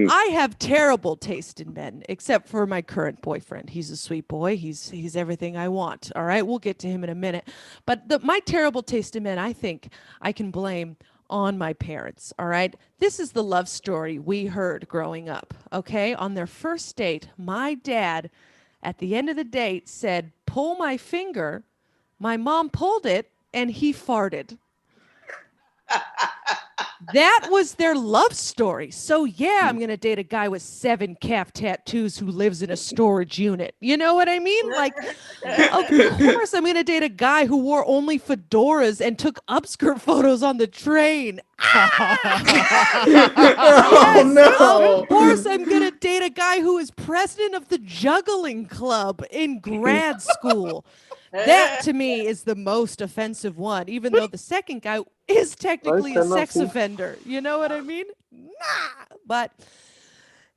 I have terrible taste in men, except for my current boyfriend. He's a sweet boy. He's everything I want. All right. We'll get to him in a minute. But my terrible taste in men, I think I can blame on my parents. All right. This is the love story we heard growing up. Okay. On their first date, my dad, at the end of the date, said, "Pull my finger." My mom pulled it and he farted. That was their love story. So yeah, I'm going to date a guy with 7 calf tattoos who lives in a storage unit. You know what I mean? Like, of course I'm going to date a guy who wore only fedoras and took upskirt photos on the train. Oh, no. Of course I'm going to date a guy who is president of the juggling club in grad school. That, to me, is the most offensive one, even though the second guy is technically a sex offender. You know what I mean? But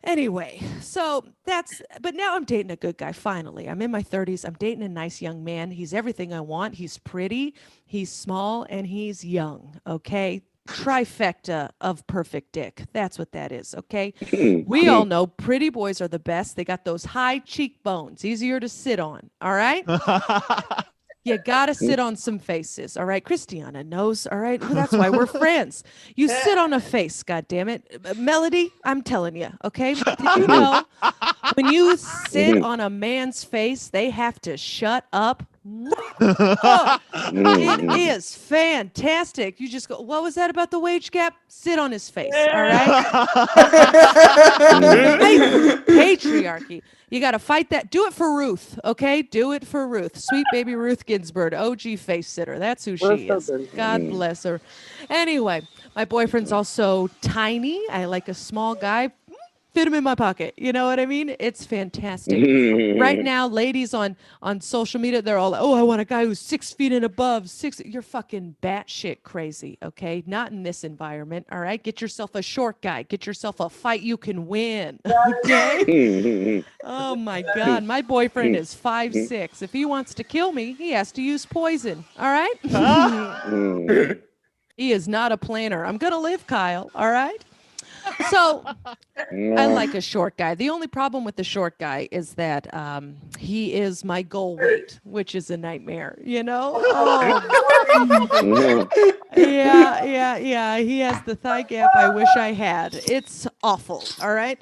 anyway, but now I'm dating a good guy, finally. I'm in my 30s. I'm dating a nice young man. He's everything I want. He's pretty, he's small, and he's young, okay? Trifecta of perfect dick. That's what that is, okay? We all know pretty boys are the best. They got those high cheekbones, easier to sit on, all right? You gotta sit on some faces, all right? Christiana knows, all right? Well, that's why we're friends. You sit on a face, goddammit. Melody, I'm telling you, okay? Did you know when you sit on a man's face, they have to shut up? Oh, it is fantastic. You just go, what was that about the wage gap? Sit on his face, all right? Patriarchy. You got to fight that. Do it for Ruth, okay? Do it for Ruth. Sweet baby Ruth Ginsburg, OG face sitter. That's who she is. God bless her. Anyway, my boyfriend's also tiny. I like a small guy. Fit him in my pocket. You know what I mean? It's fantastic. Right now, ladies on social media, they're all, I want a guy who's 6 feet and above. You're fucking batshit crazy, okay? Not in this environment, all right? Get yourself a short guy. Get yourself a fight you can win, okay? Oh, my God. My boyfriend is 5'6". If he wants to kill me, he has to use poison, all right? He is not a planner. I'm going to live, Kyle, all right? So I like a short guy. The only problem with the short guy is that he is my goal weight, which is a nightmare, you know? Oh. Yeah. He has the thigh gap I wish I had. It's awful, all right?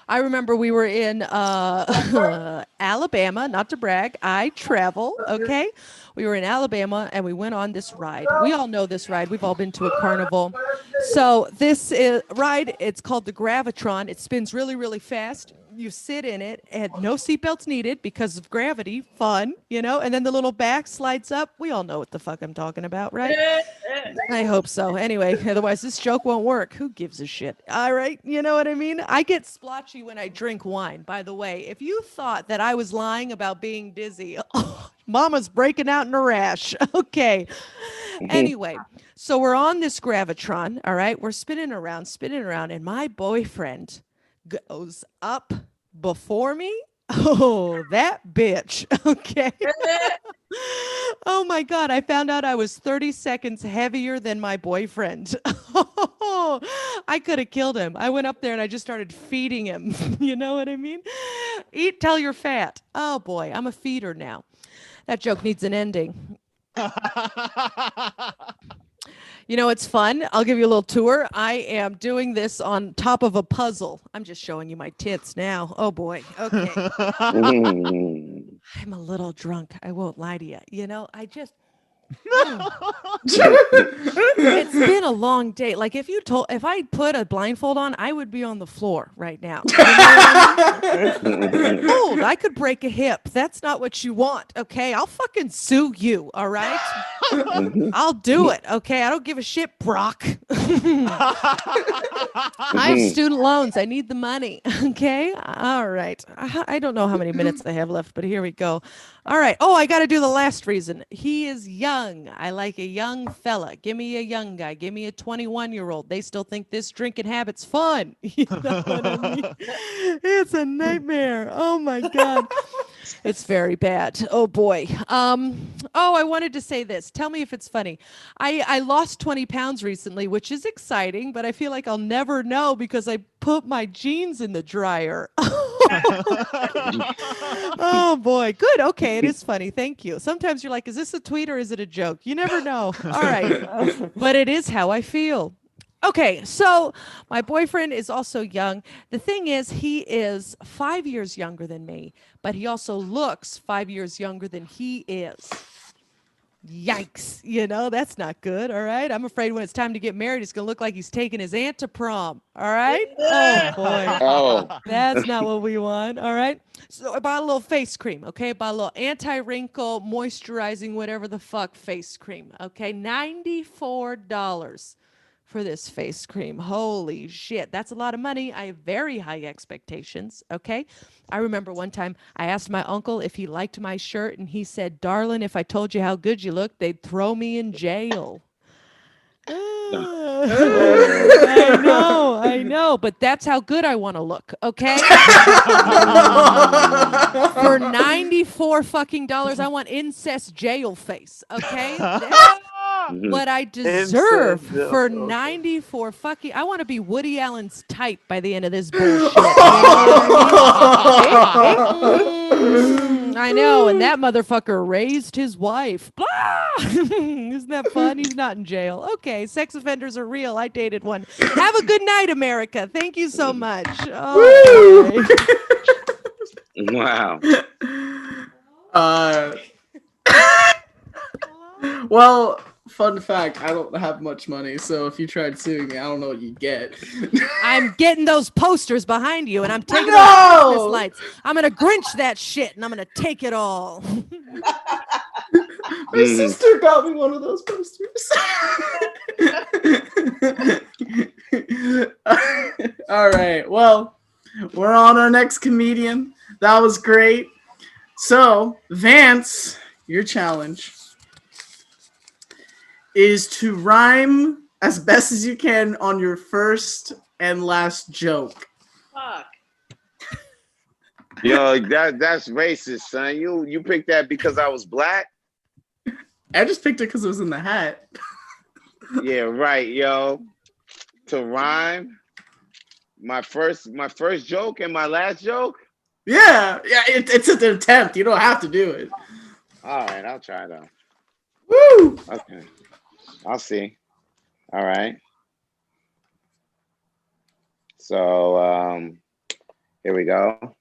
I remember we were in Alabama, not to brag. I travel, okay? We were in Alabama and we went on this ride. We all know this ride. We've all been to a carnival. So this ride, it's called the Gravitron. It spins really, really fast. You sit in it and no seatbelts needed because of gravity. Fun, you know, and then the little back slides up. We all know what the fuck I'm talking about, right? I hope so. Anyway, otherwise this joke won't work. Who gives a shit? All right, you know what I mean? I get splotchy when I drink wine, by the way. If you thought that I was lying about being dizzy, Mama's breaking out in a rash. Okay. Anyway, so we're on this Gravitron, all right? We're spinning around, and my boyfriend goes up before me. Oh, that bitch. Okay. Oh my God. I found out I was 30 seconds heavier than my boyfriend. I could have killed him. I went up there and I just started feeding him. You know what I mean? Eat till you're fat. Oh boy, I'm a feeder now. That joke needs an ending. You know, it's fun. I'll give you a little tour. I am doing this on top of a puzzle. I'm just showing you my tits now. Oh boy. Okay. I'm a little drunk. I won't lie to you. You know, it's been a long day. Like if I put a blindfold on, I would be on the floor right now. You know I mean? I could break a hip. That's not what you want. Okay. I'll fucking sue you. All right. I'll do it. Okay. I don't give a shit, Brock. I have student loans. I need the money. Okay. All right. I don't know how many minutes I have left, but here we go. All right. Oh, I got to do the last reason. He is young. I like a young fella. Give me a young guy. Give me a 21-year-old. They still think this drinking habit's fun. You know what I mean? It's a nightmare. Oh my God. It's very bad. Oh boy. I wanted to say this. Tell me if it's funny. I lost 20 pounds recently, which is exciting, but I feel like I'll never know because I put my jeans in the dryer. Oh boy. Good. Okay. It is funny. Thank you. Sometimes you're like, is this a tweet or is it a joke? You never know. All right. But it is how I feel. Okay, so my boyfriend is also young. The thing is, he is 5 years younger than me, but he also looks 5 years younger than he is. Yikes. You know, that's not good. All right. I'm afraid when it's time to get married, it's going to look like he's taking his aunt to prom. All right. Oh, boy. Oh. That's not what we want. All right. So I bought a little face cream. Okay. Bought a little anti-wrinkle, moisturizing, whatever the fuck face cream. Okay. $94 for this face cream. Holy shit. That's a lot of money. I have very high expectations. Okay. I remember one time I asked my uncle if he liked my shirt and he said, "Darling, if I told you how good you look, they'd throw me in jail." I know, but that's how good I want to look, okay? For 94 fucking dollars, I want incest jail face, okay? That's what I deserve for 94 fucking. I want to be Woody Allen's type by the end of this bullshit. I know, and that motherfucker raised his wife. Blah! Isn't that fun? He's not in jail. Okay, sex offenders are real. I dated one. Have a good night, America. Thank you so much. Oh, wow. Well, fun fact, I don't have much money, so if you tried suing me, I don't know what you'd get. I'm getting those posters behind you, and I'm taking those Christmas lights. I'm going to Grinch that shit, and I'm going to take it all. My sister got me one of those posters. All right, well, we're on our next comedian. That was great. So, Vance, your challenge is to rhyme as best as you can on your first and last joke. Fuck. Yo, that's racist, son. You picked that because I was black? I just picked it because it was in the hat. Yeah, right, yo. To rhyme my first joke and my last joke? Yeah, it's an attempt. You don't have to do it. All right, I'll try though. Woo! Okay. I'll see. All right. So here we go.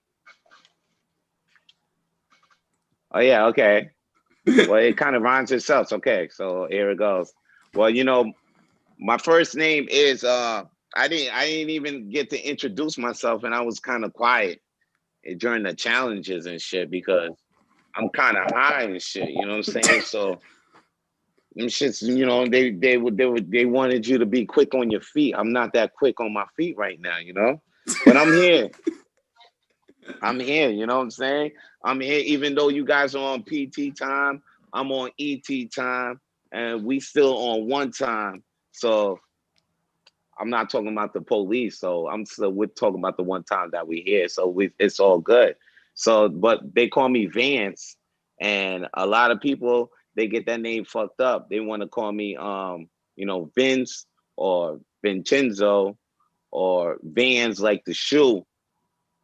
Oh yeah, okay. Well, it kind of rhymes itself. Okay, so here it goes. Well, you know, my first name is I didn't even get to introduce myself, and I was kind of quiet during the challenges and shit because I'm kind of high and shit. You know what I'm saying? So them shits, you know, they wanted you to be quick on your feet. I'm not that quick on my feet right now, you know, but I'm here. I'm here. You know what I'm saying? I'm here, even though you guys are on PT time. I'm on ET time, and we still on one time. So I'm not talking about the police. So we're talking about the one time that we here. So it's all good. So, but they call me Vance, and a lot of people, they get that name fucked up. They want to call me, you know, Vince or Vincenzo or Vans like the shoe.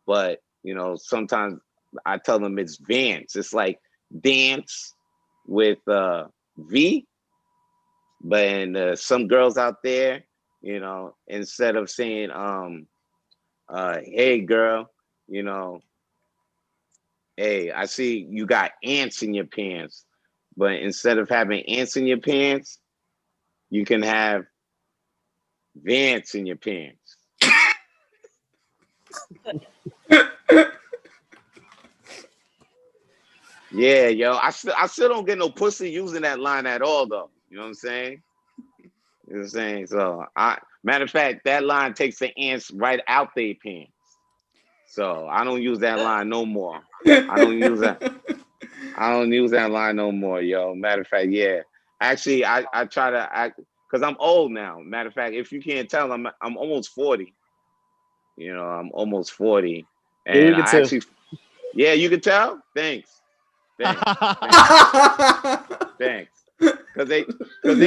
But, you know, sometimes I tell them it's Vance. It's like dance with V. But some girls out there, you know, instead of saying, hey girl, you know, hey, I see you got ants in your pants. But instead of having ants in your pants, you can have Vance in your pants. Yeah, yo, I still don't get no pussy using that line at all, though. You know what I'm saying? You know what I'm saying? So, matter of fact, that line takes the ants right out their pants. So I don't use that line no more. I don't use that line no more, yo. Matter of fact, yeah. Actually, I try to act because I'm old now. Matter of fact, if you can't tell, I'm almost 40. You know, I'm almost 40, and I actually, yeah, you can tell. Thanks. Thanks. Because they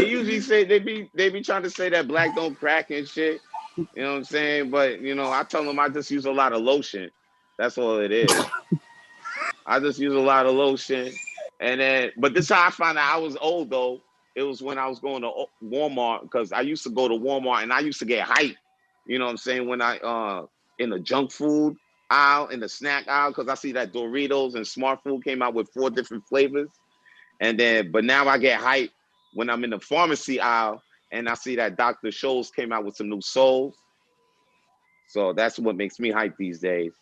usually say they be trying to say that black don't crack and shit. You know what I'm saying? But you know, I tell them I just use a lot of lotion. That's all it is. I just use a lot of lotion, and then. But this is how I found out I was old though. It was when I was going to Walmart because I used to go to Walmart and I used to get hyped. You know what I'm saying? When I in the junk food aisle, in the snack aisle, because I see that Doritos and Smart Food came out with 4 different flavors. And then, but now I get hyped when I'm in the pharmacy aisle and I see that Dr. Scholl's came out with some new Souls. So that's what makes me hype these days.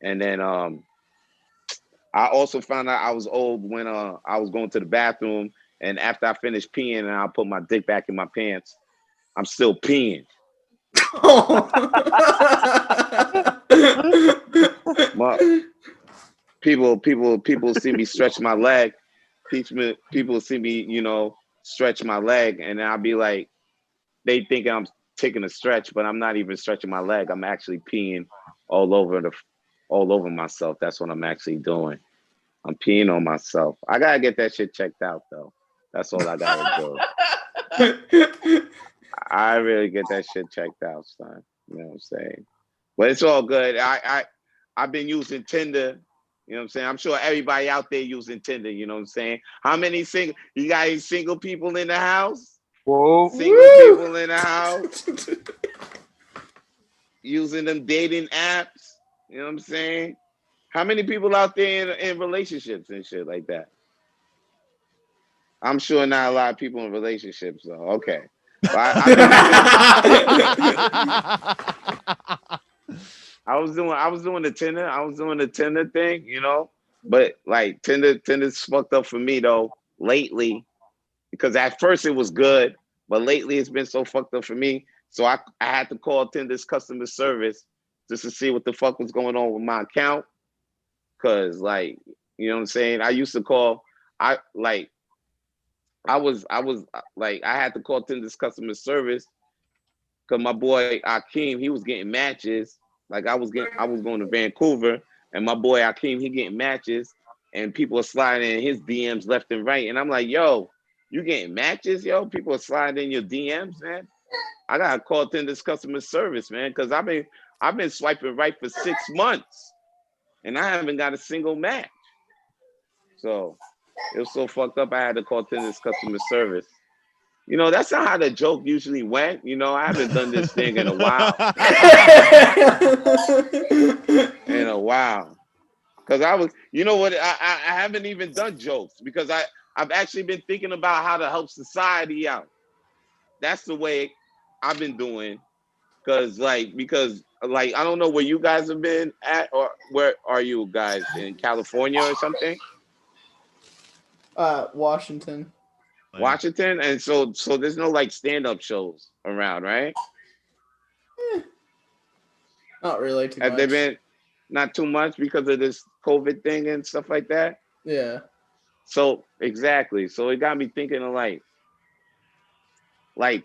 And then I also found out I was old when I was going to the bathroom, and after I finished peeing and I put my dick back in my pants, I'm still peeing. People see me stretch my leg. People see me, you know, stretch my leg, and I'll be like, they think I'm taking a stretch, but I'm not even stretching my leg. I'm actually peeing all over myself. That's what I'm actually doing. I'm peeing on myself. I gotta get that shit checked out though. That's all I gotta do. I really get that shit checked out, son. You know what I'm saying? But it's all good. I've been using Tinder. You know what I'm saying? I'm sure everybody out there using Tinder. You know what I'm saying? How many you got any single people in the house? Whoa. Single people in the house. Using them dating apps. You know what I'm saying? How many people out there in relationships and shit like that? I'm sure not a lot of people in relationships, though. Okay. I was doing the Tinder. I was doing the Tinder thing, you know. But like Tinder's fucked up for me though lately, because at first it was good, but lately it's been so fucked up for me. So I had to call Tinder's customer service just to see what the fuck was going on with my account. Cause like, you know what I'm saying? I used to call. I had to call Tinder's customer service because my boy Akeem, he was getting matches. Like I was going to Vancouver, and my boy Akeem, he getting matches, and people are sliding in his DMs left and right. And I'm like, yo, you getting matches, yo? People are sliding in your DMs, man. I gotta call Tinder's customer service, man, because I've been swiping right for 6 months, and I haven't got a single match. So it was so fucked up. I had to call Tinder's customer service. You know, that's not how the joke usually went. You know, I haven't done this thing in a while. Because Because I was, you know what? I haven't even done jokes because I've actually been thinking about how to help society out. That's the way I've been doing. Because I don't know where you guys have been at, or where are you guys in California or something? Washington. Washington, and so there's no like stand-up shows around, right? Not really too Have much. they been not too much because of this COVID thing and stuff like that? Yeah. So exactly. So it got me thinking of like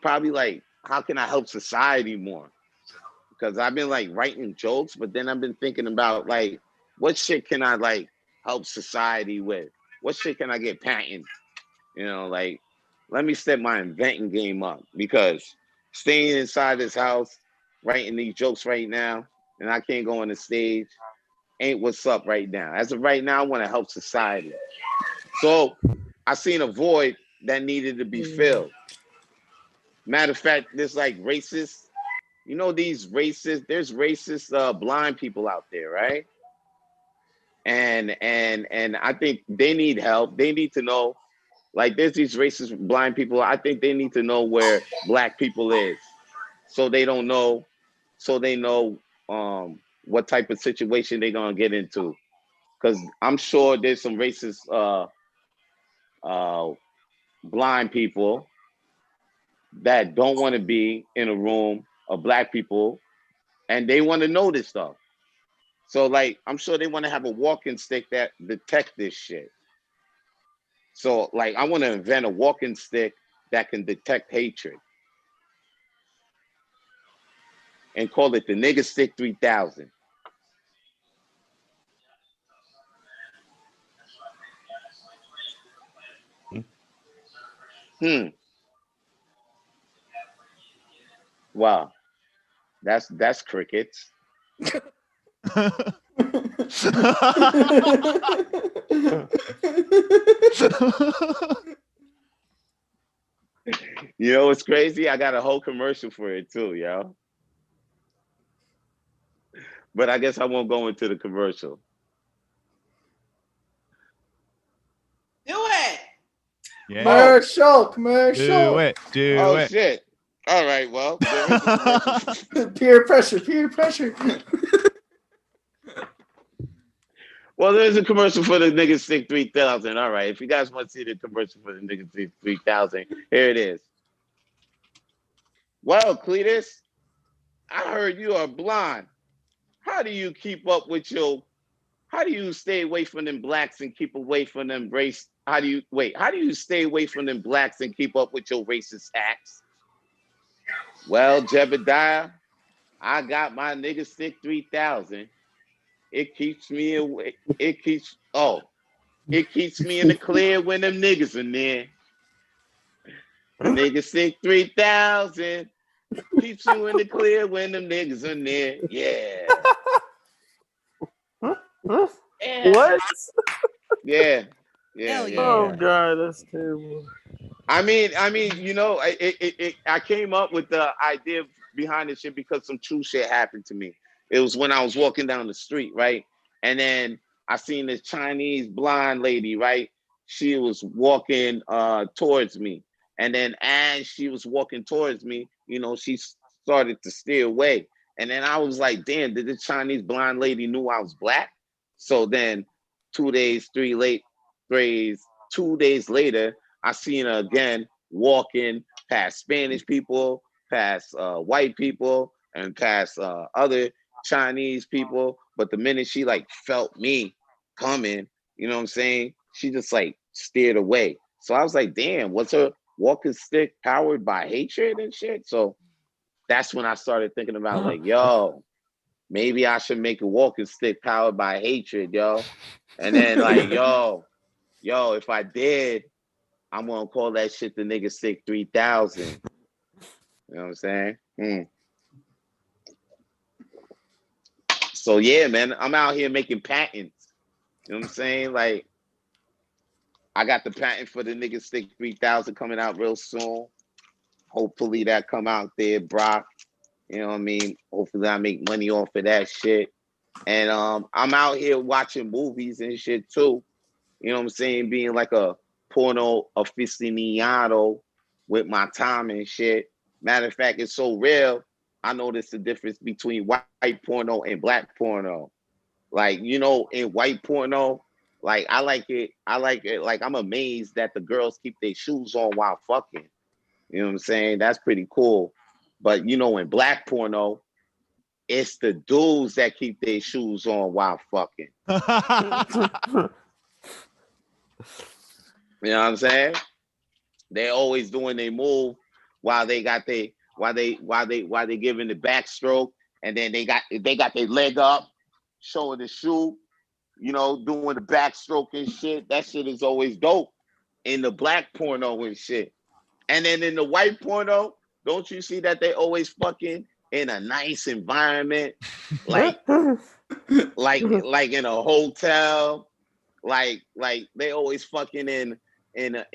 probably like how can I help society more? Because I've been like writing jokes, but then I've been thinking about like what shit can I like help society with? What shit can I get patent? You know, like let me step my inventing game up because staying inside this house, writing these jokes right now, and I can't go on the stage, ain't what's up right now. As of right now, I want to help society. So I seen a void that needed to be filled. Matter of fact, there's like racist, you know, there's racist blind people out there, right? And I think they need help. They need to know, like there's these racist blind people. I think they need to know where black people is. So they don't know, so they know what type of situation they're gonna get into. Because I'm sure there's some racist blind people that don't want to be in a room of black people and they want to know this stuff. So like I'm sure they want to have a walking stick that detect this shit. So like I want to invent a walking stick that can detect hatred and call it the Nigga Stick 3000. Wow. That's crickets. You know what's crazy? I got a whole commercial for it too, yo. But I guess I won't go into the commercial. Do it. Yeah. Commercial. Do it. Oh shit. All right, well, peer pressure. Well, there's a commercial for the Nigga Stick 3000. All right, if you guys want to see the commercial for the Nigga Stick 3000, here it is. Well, Cletus, I heard you are blind. How do you keep up with how do you stay away from them blacks and keep away from them race? How do you stay away from them blacks and keep up with your racist acts? Well, Jebediah, I got my Nigga Stick 3000. It keeps me away. It keeps me in the clear when them niggas are near. The Nigga Stick 3000 keeps you in the clear when them niggas are near. Yeah. What? Yeah. Oh God, that's terrible. I mean, you know, I came up with the idea behind this shit because some true shit happened to me. It was when I was walking down the street, right? And then I seen this Chinese blonde lady, right? She was walking towards me. And then as she was walking towards me, you know, she started to steer away. And then I was like, damn, did the Chinese blonde lady knew I was black? So then 2 days later, I seen her again walking past Spanish people, past white people, and past other Chinese people. But the minute she like felt me coming, you know what I'm saying? She just like steered away. So I was like, damn, what's her walking stick powered by hatred and shit? So that's when I started thinking about like, yo, maybe I should make a walking stick powered by hatred, yo. And then like, yo, if I did, I'm gonna call that shit the Nigga Stick 3000. You know what I'm saying? So yeah, man, I'm out here making patents. You know what I'm saying? Like, I got the patent for the Nigga Stick 3000 coming out real soon. Hopefully that come out there, Brock. You know what I mean? Hopefully I make money off of that shit. And I'm out here watching movies and shit too. You know what I'm saying? Being like a porno aficionado with my time and shit. Matter of fact, it's so real. I noticed the difference between white porno and black porno. Like, you know, in white porno, like I like it. Like I'm amazed that the girls keep their shoes on while fucking. You know what I'm saying? That's pretty cool. But you know, in black porno, it's the dudes that keep their shoes on while fucking. You know what I'm saying? They always doing their move while they got they while they giving the backstroke, and then they got their leg up, showing the shoe, you know, doing the backstroke and shit. That shit is always dope in the black porno and shit. And then in the white porno, don't you see that they always fucking in a nice environment, like in a hotel, like they always fucking in a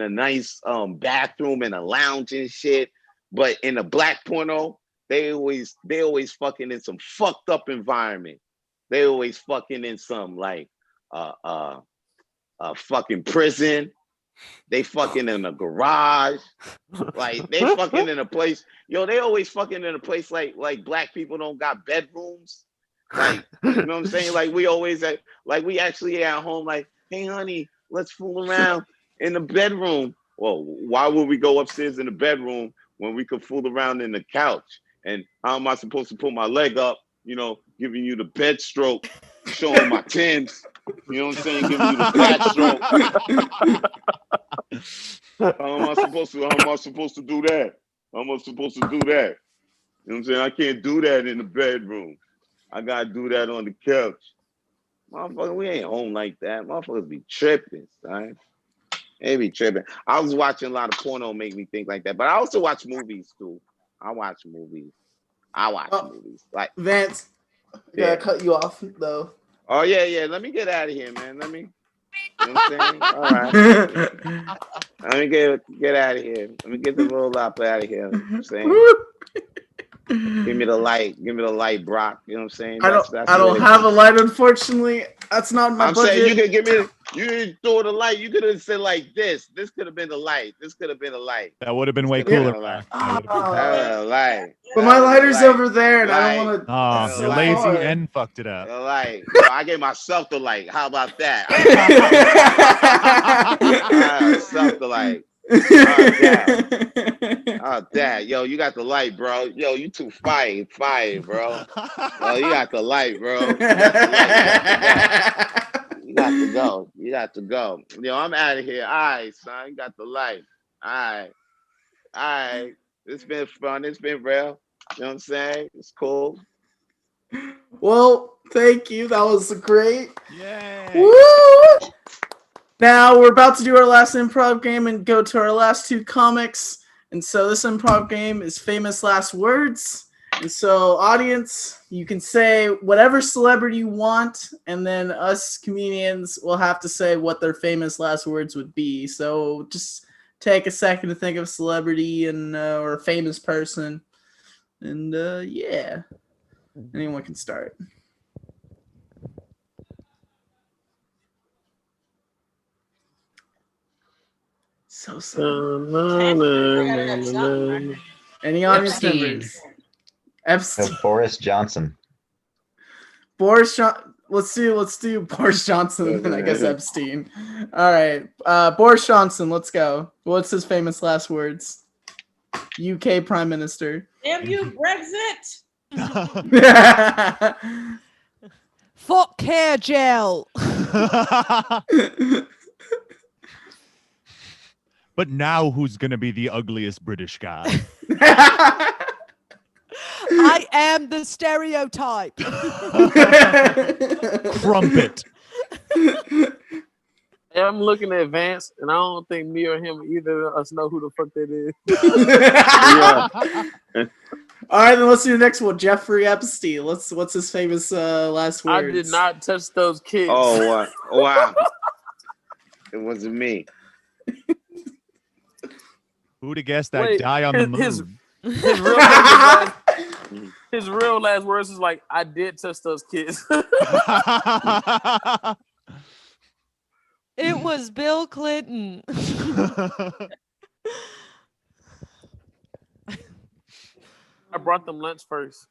nice bathroom and a lounge and shit. But in a black porno, they always fucking in some fucked up environment. They always fucking in some like fucking prison. They fucking in a garage. Like they fucking in a place. Yo, they always fucking in a place like black people don't got bedrooms. Like, you know what I'm saying? Like we always we actually at home like, hey honey, let's fool around in the bedroom. Well, why would we go upstairs in the bedroom when we could fool around in the couch? And how am I supposed to put my leg up, you know, giving you the bed stroke, showing my tins, you know what I'm saying, giving you the back stroke. How am I supposed to do that? How am I supposed to do that? You know what I'm saying? I can't do that in the bedroom. I gotta do that on the couch. Motherfucker, we ain't home like that. Motherfuckers be tripping, son. They be tripping. I was watching a lot of porno make me think like that, but I also watch movies too. I watch movies. Like Vance, I gotta cut you off though. Oh yeah. Let me get out of here, man. Let me. You know what I'm saying? All right. Let me get out of here. Let me get the roll up out of here. You know what I'm saying? Give me the light, Brock. You know what I'm saying? I don't have a light, unfortunately. That's not my budget. Saying you could throw the light. You could have said like this. This could have been the light. That would have been way cooler. Light. But my lighter's over there, and I don't want to. Oh, you're lazy and fucked it up. The light. So I gave myself the light. How about that? I myself the light. Oh, Dad. Yo, you got the light, bro. Yo, you too fire, bro. Yo, you got the light, bro. You got to go. Yo, I'm out of here. All right, son. You got the light. All right. It's been fun. It's been real. You know what I'm saying? It's cool. Well, thank you. That was great. Yay. Woo! Now we're about to do our last improv game and go to our last two comics. And so this improv game is famous last words. And so audience, you can say whatever celebrity you want, and then us comedians will have to say what their famous last words would be. So just take a second to think of a celebrity and or a famous person. And yeah, anyone can start. So any audience members? Epstein. No, Boris Johnson. Let's do Boris Johnson and then I guess Epstein. All right, Boris Johnson. Let's go. What's his famous last words? UK Prime Minister. Damn you, Brexit! Fuck hair gel. But now who's going to be the ugliest British guy? I am the stereotype. Crumpet. I'm looking at Vance, and I don't think me or him, either of us, know who the fuck that is. All right, then let's do the next one. Jeffrey Epstein. What's his famous last words? I did not touch those kids. Oh, wow. It wasn't me. Who'd have guessed I'd die on the moon? His real name His real last words is like, "I did touch those kids." It was Bill Clinton. I brought them lunch first.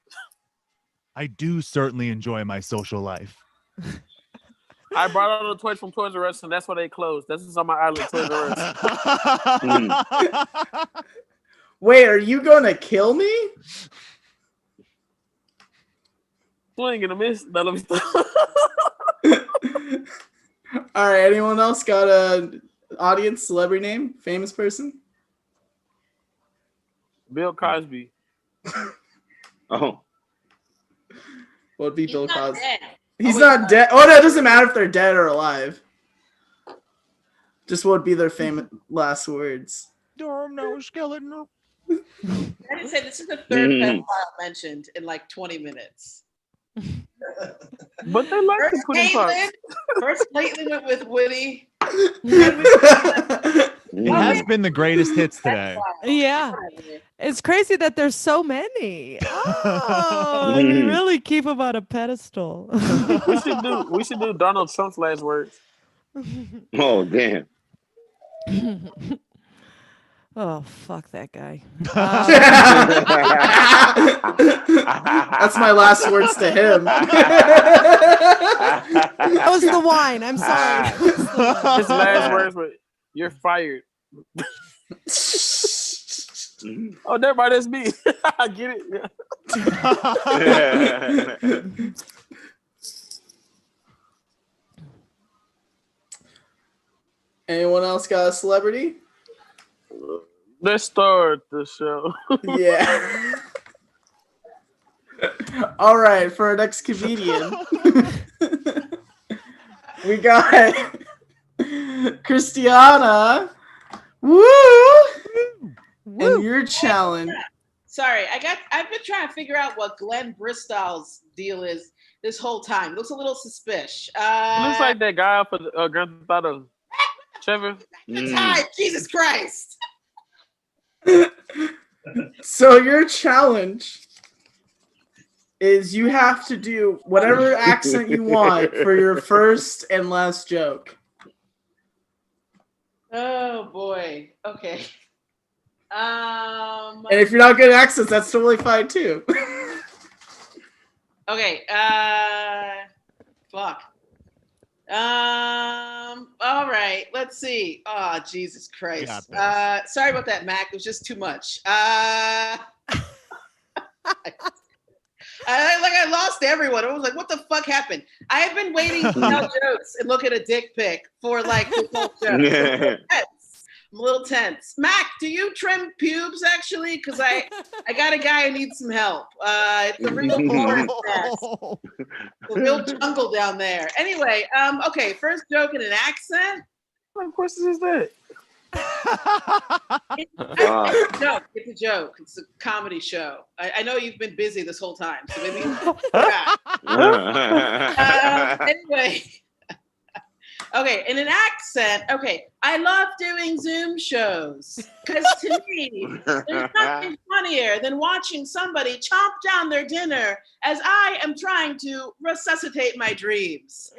I do certainly enjoy my social life. I brought all the toys from Toys R Us, and that's why they closed. This is on my island, Toys R Us. Wait, are you gonna kill me? Swing and a miss. No, let me stop. All right. Anyone else got a audience celebrity name, famous person? Bill Cosby. Oh. What would be Bill Cosby? Dead. He's not dead. Oh no, it doesn't matter if they're dead or alive. Just what would be their famous last words? No skeleton. I didn't say this is the third pedophile mentioned in like 20 minutes. But they like to put in parts. First, Caitlin went with Woody. It has been the greatest hits today. Yeah. It's crazy that there's so many. Oh, you really keep them on a pedestal. we should do Donald Trump's last words. Oh, damn. Oh, fuck that guy. That's my last words to him. That was the wine. I'm sorry. His last words were, "You're fired." Oh, never mind. That's me. I get it. Anyone else got a celebrity? Let's start the show. Yeah. All right, for our next comedian, we got Christiana. Woo! And your challenge. Sorry, I've been trying to figure out what Glenn Bristol's deal is this whole time. Looks a little suspicious. Looks like that guy for the Grand Theft Auto. Trevor. Jesus Christ. So your challenge is you have to do whatever accent you want for your first and last joke. Oh boy. Okay. And if you're not good at accents, that's totally fine too. Okay. Fuck. All right. Let's see. Oh, Jesus Christ. Sorry about that, Mac. It was just too much. I lost everyone. I was like, what the fuck happened? I have been waiting to tell jokes and look at a dick pic for like this whole show. I'm a little tense. Mac, do you trim pubes actually? Because I got a guy who needs some help. It's a real forest mess. The real jungle down there. Anyway, okay, first joke in an accent. What question is that? It's a joke. It's a comedy show. I know you've been busy this whole time, so maybe. Anyway. Okay, in an accent, okay, I love doing Zoom shows because to me, there's nothing funnier than watching somebody chomp down their dinner as I am trying to resuscitate my dreams.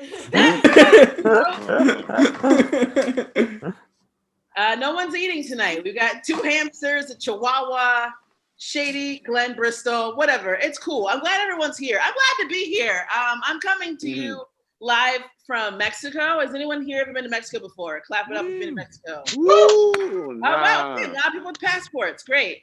No one's eating tonight. We've got 2 hamsters, a chihuahua, Shady, Glenn Bristol, whatever. It's cool. I'm glad everyone's here. I'm glad to be here. I'm coming to you live from Mexico. Has anyone here ever been to Mexico before? Clap it up if you've been to Mexico. Woo! Oh, wow. Okay, a lot of people with passports. Great.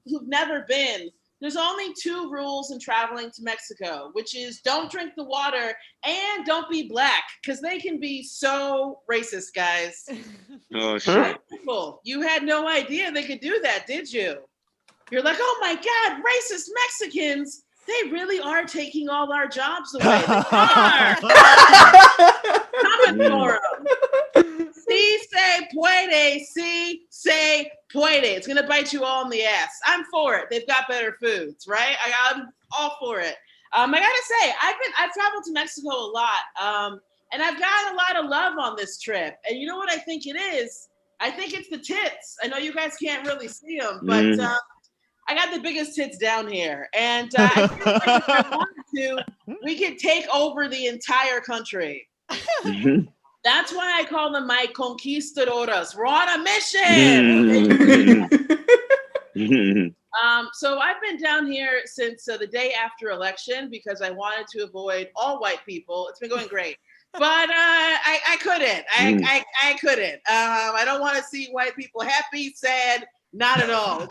Who've never been, there's only 2 rules in traveling to Mexico, which is don't drink the water and don't be black, because they can be so racist, guys. Oh, shit. You had no idea they could do that, did you? You're like, oh my God, racist Mexicans. They really are taking all our jobs away. They are. Coming for them. Si se puede, si se puede. It's going to bite you all in the ass. I'm for it. They've got better foods, right? I'm all for it. I got to say, I've traveled to Mexico a lot, and I've gotten a lot of love on this trip. And you know what I think it is? I think it's the tits. I know you guys can't really see them, but I got the biggest tits down here, and I feel like if I wanted to, we could take over the entire country. That's why I call them my conquistadoras. We're on a mission. So I've been down here since the day after election because I wanted to avoid all white people. It's been going great. But I couldn't. I couldn't. I don't want to see white people happy, sad. Not at all.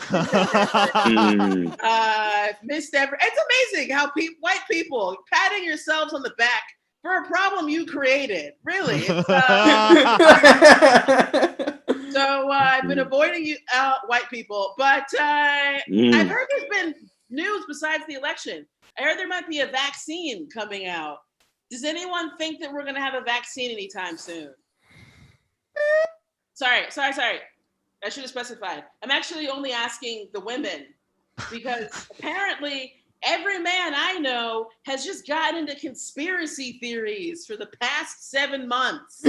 Missed every. It's amazing how white people patting yourselves on the back for a problem you created. Really. So I've been avoiding you, white people, but I've heard there's been news besides the election. I heard there might be a vaccine coming out. Does anyone think that we're going to have a vaccine anytime soon? Sorry. I should have specified. I'm actually only asking the women because apparently every man I know has just gotten into conspiracy theories for the past 7 months.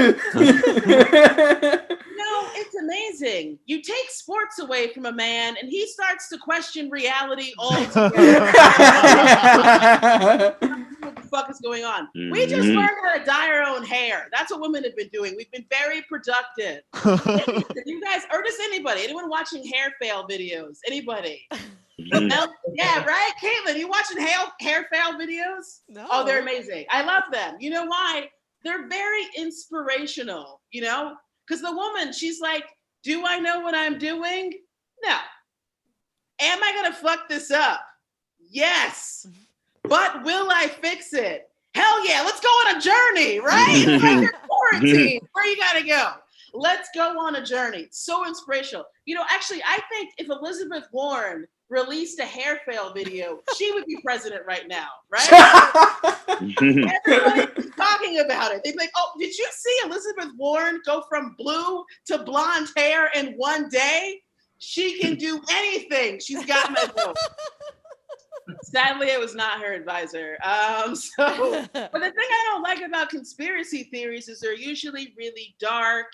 It's amazing. You take sports away from a man and he starts to question reality altogether. What the fuck is going on? We just learned how to dye our own hair. That's what women have been doing. We've been very productive. You guys, or just anybody, anyone watching hair fail videos? Anybody? Yeah, right? Caitlin, you watching hair fail videos? No. Oh, they're amazing. I love them. You know why? They're very inspirational, Because the woman, she's like, do I know what I'm doing? No. Am I going to fuck this up? Yes. But will I fix it? Hell yeah. Let's go on a journey, right? It's like you're quarantined. Where you got to go? Let's go on a journey. It's so inspirational. Actually, I think if Elizabeth Warren released a hair fail video, she would be president right now, right? Everybody's talking about it. They'd be like, oh, did you see Elizabeth Warren go from blue to blonde hair in one day? She can do anything. She's got my vote. Sadly, I was not her advisor. But the thing I don't like about conspiracy theories is they're usually really dark,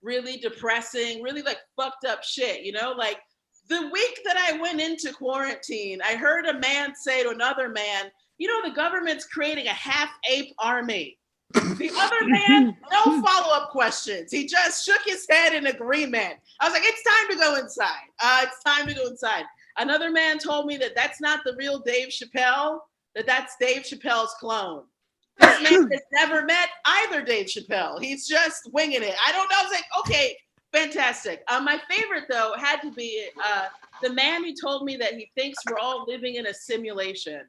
really depressing, really like fucked up shit, Like the week that I went into quarantine, I heard a man say to another man, the government's creating a half-ape army. The other man, no follow-up questions. He just shook his head in agreement. I was like, it's time to go inside. It's time to go inside. Another man told me that that's not the real Dave Chappelle, that's Dave Chappelle's clone. This man has never met either Dave Chappelle. He's just winging it. I don't know. I was like, okay, fantastic. My favorite, though, had to be the man who told me that he thinks we're all living in a simulation.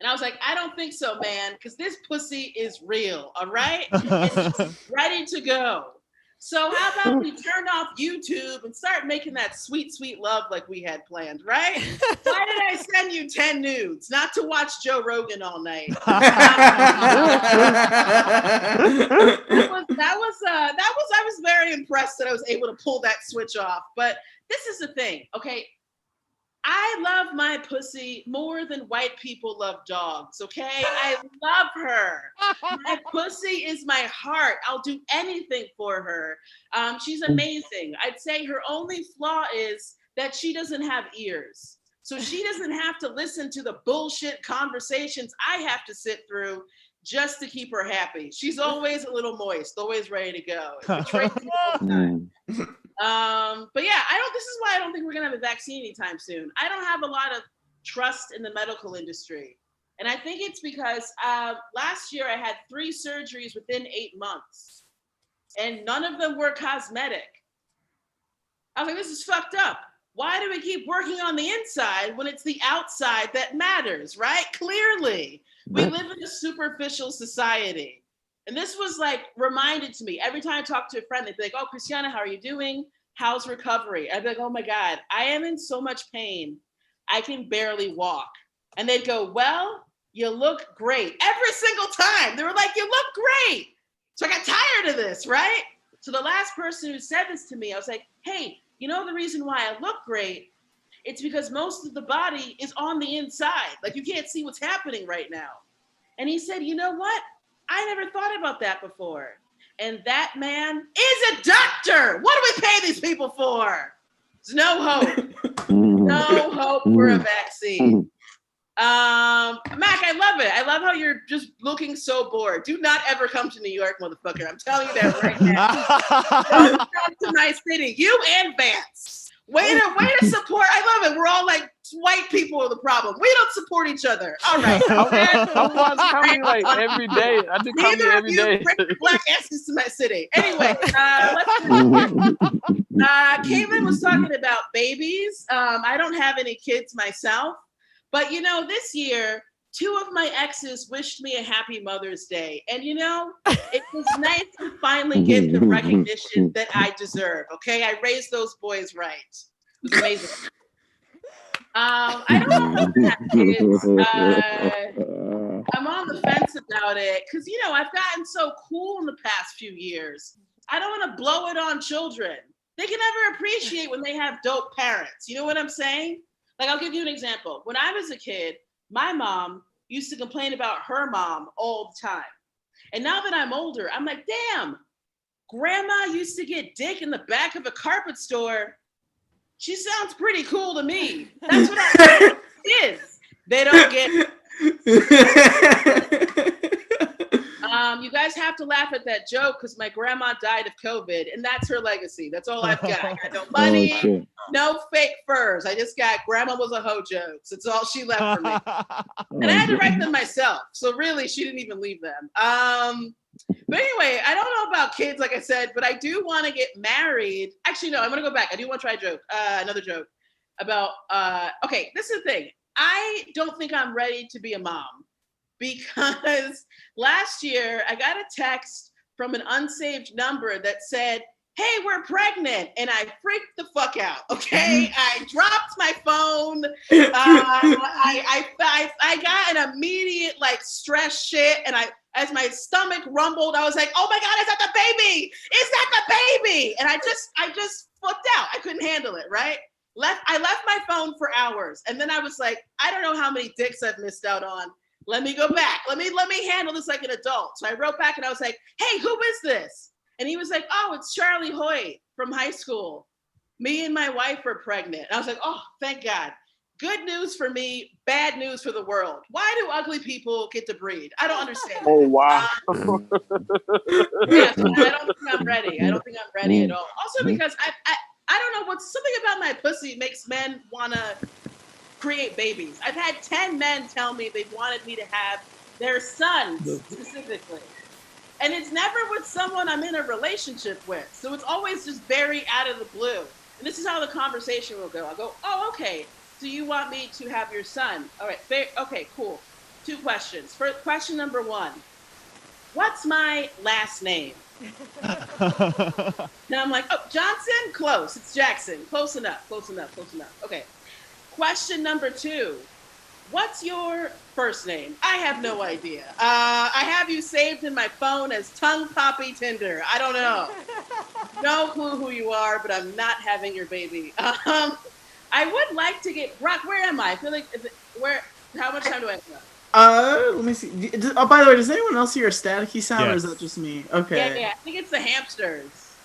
And I was like, I don't think so, man, because this pussy is real, all right? It's ready to go. So how about we turn off YouTube and start making that sweet, sweet love like we had planned, right? Why did I send you 10 nudes? Not to watch Joe Rogan all night. I was very impressed that I was able to pull that switch off. But this is the thing, okay? I love my pussy more than white people love dogs, okay? I love her. My pussy is my heart. I'll do anything for her. She's amazing. I'd say her only flaw is that she doesn't have ears. So she doesn't have to listen to the bullshit conversations I have to sit through just to keep her happy. She's always a little moist, always ready to go. But yeah, this is why I don't think we're gonna have a vaccine anytime soon. I don't have a lot of trust in the medical industry. And I think it's because last year I had 3 surgeries within 8 months and none of them were cosmetic. I was like, this is fucked up. Why do we keep working on the inside when it's the outside that matters, right? Clearly, we live in a superficial society. And this was like reminded to me every time I talk to a friend, they'd be like, oh, Christiana, how are you doing? How's recovery? I'd be like, oh my God, I am in so much pain. I can barely walk. And they'd go, well, you look great. Every single time. They were like, you look great. So I got tired of this, right? So the last person who said this to me, I was like, hey, you know the reason why I look great? It's because most of the body is on the inside. Like you can't see what's happening right now. And he said, you know what? I never thought about that before. And that man is a doctor. What do we pay these people for? There's no hope. No hope for a vaccine. Mac, I love it. I love how you're just looking so bored. Do not ever come to New York, motherfucker. I'm telling you that right now. Don't come to my city. You and Vance. Way to support. I love it. We're all like white people are the problem. We don't support each other. All right. I watch comedy like every day. I do comedy Neither of every you day. bring black asses to my city. Anyway, Caitlin was talking about babies. I don't have any kids myself. But, you know, this year, 2 of my exes wished me a happy Mother's Day. And, you know, it was nice to finally get the recognition that I deserve. Okay. I raised those boys right. It was amazing. I don't know about kids. I'm on the fence about it because, you know, I've gotten so cool in the past few years. I don't want to blow it on children. They can never appreciate when they have dope parents. You know what I'm saying? Like, I'll give you an example. When I was a kid, my mom used to complain about her mom all the time. And now that I'm older, I'm like, damn, grandma used to get dick in the back of a carpet store. She sounds pretty cool to me. That's what I think it is. They don't get you guys have to laugh at that joke because my grandma died of COVID and that's her legacy. That's all I've got. I got no money, no fake furs. I just got grandma was a hoe jokes. That's all she left for me. And I had to write them myself. So really, she didn't even leave them. But anyway, I don't know about kids, like I said, but I do want to get married. Actually, no, I'm going to go back. I do want to try a joke, another joke about, okay, this is the thing. I don't think I'm ready to be a mom. Because last year I got a text from an unsaved number that said, hey, we're pregnant. And I freaked the fuck out. Okay. I dropped my phone. I got an immediate like stress shit. And as my stomach rumbled, I was like, oh my God, is that the baby? Is that the baby? And I just flipped out. I couldn't handle it. Right. I left my phone for hours. And then I was like, I don't know how many dicks I've missed out on. Let me go back. Let me handle this like an adult. So I wrote back and I was like, hey, who is this? And he was like, oh, it's Charlie Hoyt from high school. Me and my wife are pregnant. And I was like, oh, thank God. Good news for me, bad news for the world. Why do ugly people get to breed? I don't understand. Oh, wow. Yeah, so I don't think I'm ready. I don't think I'm ready at all. Also because I don't know, what's something about my pussy makes men want to create babies. I've had 10 men tell me they wanted me to have their sons specifically. And it's never with someone I'm in a relationship with. So it's always just very out of the blue. And this is how the conversation will go. I'll go, oh, okay. So you want me to have your son? All right. Okay, cool. 2 questions. First, question number 1. What's my last name? Now I'm like, oh, Johnson? Close. It's Jackson. Close enough. Okay. Question number 2. What's your first name? I have no idea. I have you saved in my phone as Tongue Poppy Tinder. I don't know. No clue who you are, but I'm not having your baby. I would like to get Brock. Where am I? I feel like how much time do I have? Let me see. Oh, by the way, does anyone else hear a staticky sound, or is that just me? Okay. Yeah. I think it's the hamsters.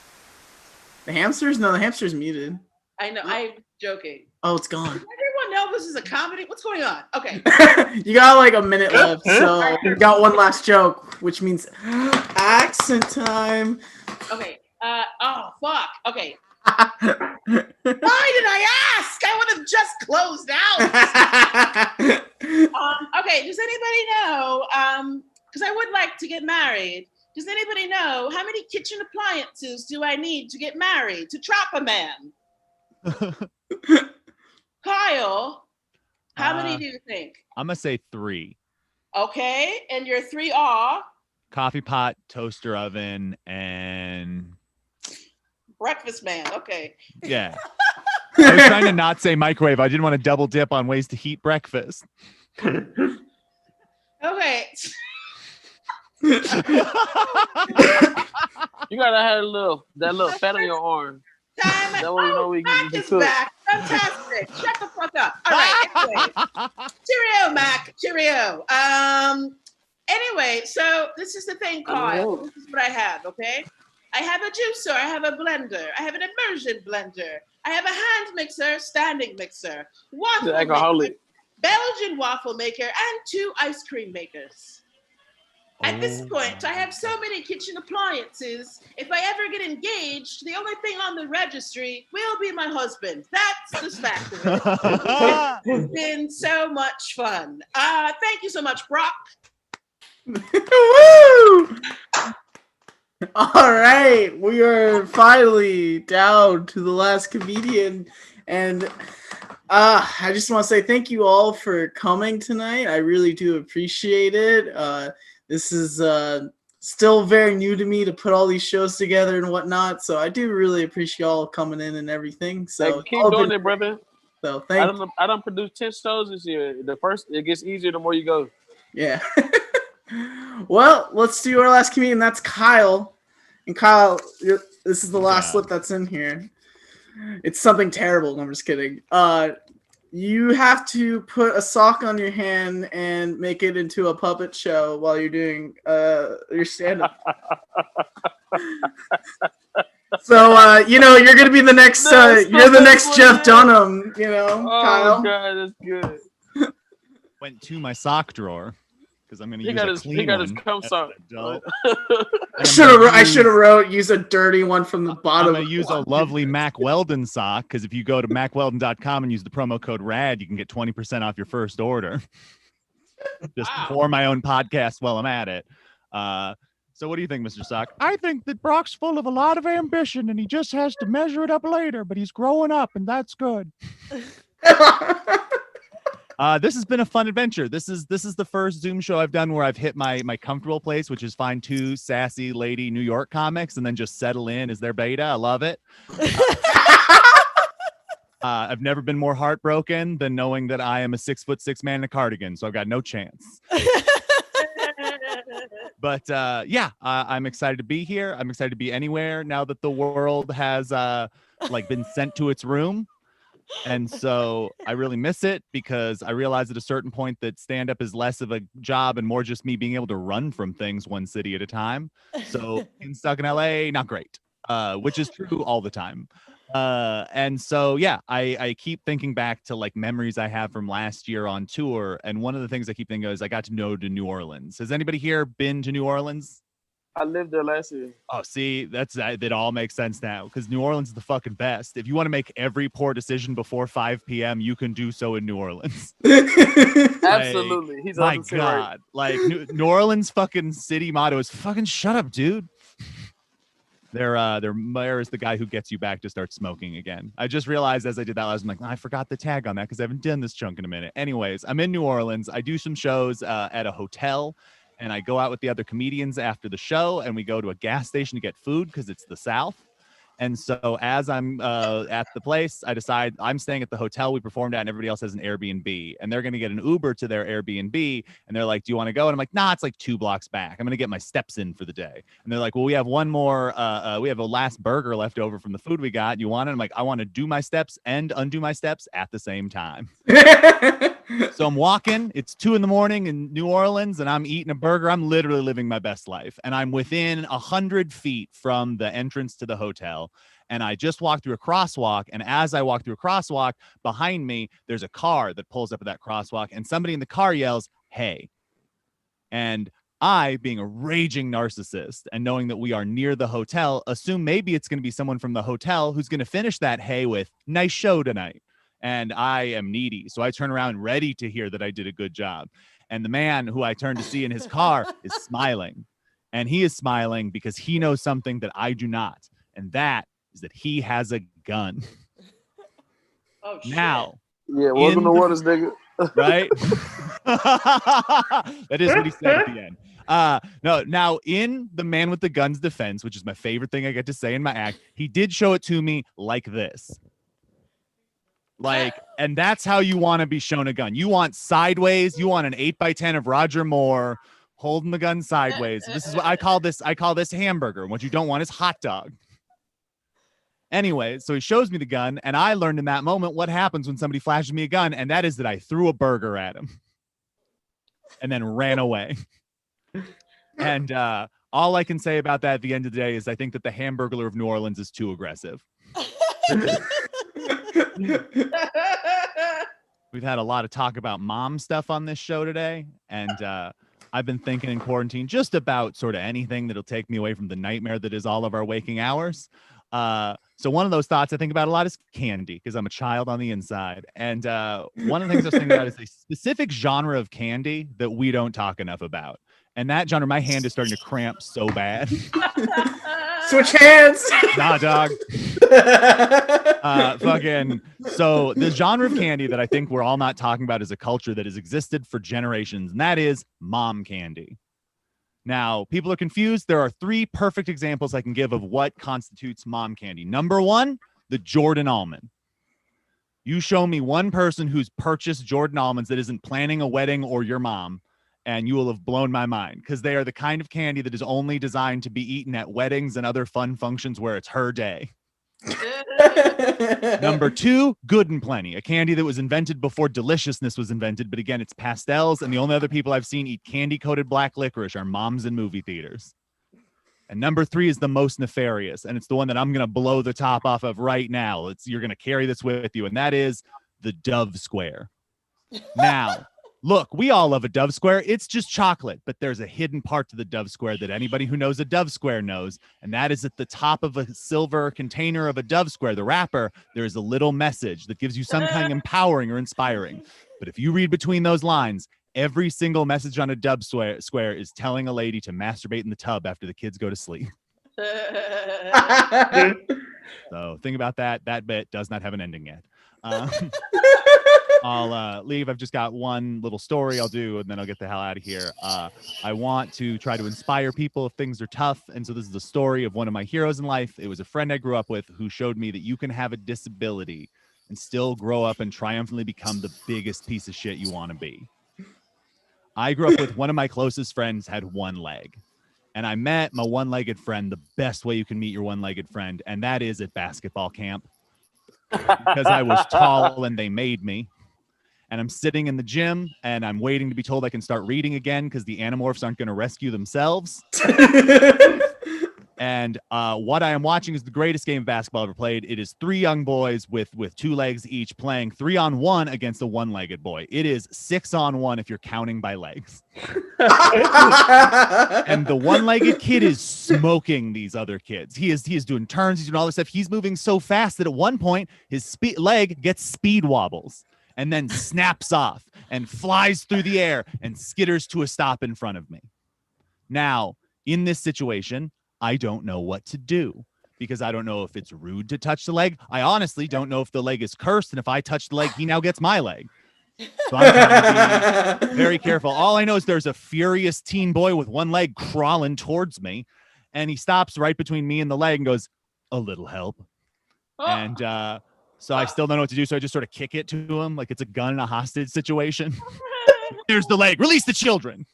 The hamsters? No, the hamster's muted. I know. I'm joking. Oh, it's gone. Does everyone know this is a comedy? What's going on? Okay. You got like a minute left, so you got one last joke, which means accent time. Okay. Oh, fuck. Okay. Why did I ask? I would have just closed out. Okay. Does anybody know? Because I would like to get married. Does anybody know how many kitchen appliances do I need to get married to trap a man? Kyle, how many do you think? I'm gonna say 3. Okay, and your 3 are? Coffee pot, toaster oven, and breakfast man. Okay. Yeah. I was trying to not say microwave. I didn't want to double dip on ways to heat breakfast. Okay. You gotta have that little fat on your arm. Mac is cook. back. Fantastic. Shut the fuck up. All right. Anyway. Cheerio, Mac. Cheerio. Anyway, so this is the thing, Kyle. This is what I have, okay? I have a juicer. I have a blender. I have an immersion blender. I have a hand mixer, standing mixer, waffle maker, Belgian waffle maker, and 2 ice cream makers. At this point, I have so many kitchen appliances. If I ever get engaged, the only thing on the registry will be my husband. That's the fact of it. It's been so much fun. Thank you so much, Brock. Woo! All right, we are finally down to the last comedian, and I just want to say thank you all for coming tonight. I really do appreciate it. This is still very new to me to put all these shows together and whatnot, so I do really appreciate y'all coming in and everything. So keep doing it, brother. So I don't produce 10 shows this year. The first, it gets easier the more you go. Yeah. Well, let's do our last comedian. That's Kyle. And Kyle, this is the last slip that's in here. It's something terrible. No, I'm just kidding. You have to put a sock on your hand and make it into a puppet show while you're doing your stand-up. So you're gonna be the next. You're the next Jeff Dunham. Kyle. Oh God, that's good. Went to my sock drawer because I'm gonna use a clean one. He got his cum sock. I should have wrote use a dirty one from the bottom. I'm gonna use a lovely Mack Weldon sock because if you go to MackWeldon.com and use the promo code RAD, you can get 20% off your first order. Just pour my own podcast while I'm at it. So what do you think, Mr. Sock? I think that Brock's full of a lot of ambition and he just has to measure it up later, but he's growing up and that's good. This has been a fun adventure. This is the first Zoom show I've done where I've hit my comfortable place, which is find 2 sassy lady New York comics and then just settle in as their beta. I love it. I've never been more heartbroken than knowing that I am a 6'6" man in a cardigan, so I've got no chance. But I'm excited to be here. I'm excited to be anywhere now that the world has been sent to its room. And so I really miss it because I realized at a certain point that stand-up is less of a job and more just me being able to run from things one city at a time. So being stuck in LA, not great, which is true all the time. And so, I keep thinking back to like memories I have from last year on tour. And one of the things I keep thinking of is I got to know to New Orleans. Has anybody here been to New Orleans? I lived there last year. Oh, see, that all makes sense now because New Orleans is the fucking best. If you want to make every poor decision before 5 p.m., you can do so in New Orleans. Absolutely. He's my God. Right. Like New Orleans fucking city motto is fucking shut up, dude. Their mayor is the guy who gets you back to start smoking again. I just realized as I did that, I was like, I forgot the tag on that because I haven't done this chunk in a minute. Anyways, I'm in New Orleans. I do some shows at a hotel. And I go out with the other comedians after the show and we go to a gas station to get food because it's the South. And so as I'm at the place, I decide I'm staying at the hotel we performed at and everybody else has an Airbnb. And they're going to get an Uber to their Airbnb. And they're like, do you want to go? And I'm like, nah, it's like 2 blocks back. I'm going to get my steps in for the day. And they're like, well, we have one more. We have a last burger left over from the food we got. You want it? I'm like, I want to do my steps and undo my steps at the same time. So I'm walking. It's 2 a.m. in New Orleans and I'm eating a burger. I'm literally living my best life. And I'm within 100 feet from the entrance to the hotel. And I just walked through a crosswalk. And as I walk through a crosswalk behind me, there's a car that pulls up at that crosswalk and somebody in the car yells, "Hey." And I, being a raging narcissist and knowing that we are near the hotel, assume maybe it's going to be someone from the hotel who's going to finish that "hey" with "nice show tonight." And I am needy. So I turn around ready to hear that I did a good job. And the man who I turn to see in his car is smiling. And he is smiling because he knows something that I do not. And that is that he has a gun. Oh, shit. Now. Yeah, welcome to Waters, nigga. Right? That is what he said at the end. No, now in The Man with the Gun's defense, which is my favorite thing I get to say in my act, he did show it to me like this. And that's how you want to be shown a gun. You want sideways. You want an 8x10 of Roger Moore holding the gun sideways. This is what I call this. I call this hamburger. What you don't want is hot dog. Anyway, so he shows me the gun, and I learned in that moment what happens when somebody flashes me a gun, and that is that I threw a burger at him and then ran away. And All I can say about that at the end of the day is I think that the Hamburglar of New Orleans is too aggressive. We've had a lot of talk about mom stuff on this show today, and I've been thinking in quarantine just about sort of anything that'll take me away from the nightmare that is all of our waking hours. So one of those thoughts I think about a lot is candy, because I'm a child on the inside. And one of the things I was thinking about is a specific genre of candy that we don't talk enough about. And that genre, my hand is starting to cramp so bad. Switch hands. Nah, dog. So the genre of candy that I think we're all not talking about is a culture that has existed for generations, and that is mom candy. Now, people are confused. There are 3 perfect examples I can give of what constitutes mom candy. Number 1, the Jordan almond. You show me one person who's purchased Jordan almonds that isn't planning a wedding or your mom, and you will have blown my mind, because they are the kind of candy that is only designed to be eaten at weddings and other fun functions where it's her day. Number 2, Good and Plenty, a candy that was invented before deliciousness was invented, but again, it's pastels, and the only other people I've seen eat candy-coated black licorice are moms in movie theaters. And number 3 is the most nefarious, and it's the one that I'm going to blow the top off of right now. You're going to carry this with you, and that is the Dove Square. Now, look, we all love a Dove Square. It's just chocolate, but there's a hidden part to the Dove Square that anybody who knows a Dove Square knows, and that is at the top of a silver container of a Dove Square, the wrapper, there is a little message that gives you some kind of empowering or inspiring. But if you read between those lines, every single message on a Dove Square is telling a lady to masturbate in the tub after the kids go to sleep. So think about that. That bit does not have an ending yet. I'll leave. I've just got one little story I'll do, and then I'll get the hell out of here. I want to try to inspire people if things are tough. And so this is the story of one of my heroes in life. It was a friend I grew up with who showed me that you can have a disability and still grow up and triumphantly become the biggest piece of shit you want to be. I grew up with one of my closest friends had one leg. And I met my one-legged friend the best way you can meet your one-legged friend, and that is at basketball camp. Because I was tall and they made me. And I'm sitting in the gym and I'm waiting to be told I can start reading again because the Animorphs aren't going to rescue themselves. And what I am watching is the greatest game of basketball ever played. It is 3 young boys with 2 legs each playing 3-on-1 against a one-legged boy. It is 6-on-1 if you're counting by legs. And the one-legged kid is smoking these other kids. He is doing turns. He's doing all this stuff. He's moving so fast that at one point his leg gets speed wobbles and then snaps off and flies through the air and skitters to a stop in front of me. Now, in this situation, I don't know what to do because I don't know if it's rude to touch the leg. I honestly don't know if the leg is cursed, and if I touch the leg, he now gets my leg. So I'm trying to be very careful. All I know is there's a furious teen boy with one leg crawling towards me, and he stops right between me and the leg and goes, "A little help." And so I still don't know what to do, so I just sort of kick it to him like it's a gun in a hostage situation. There's the leg. Release the children.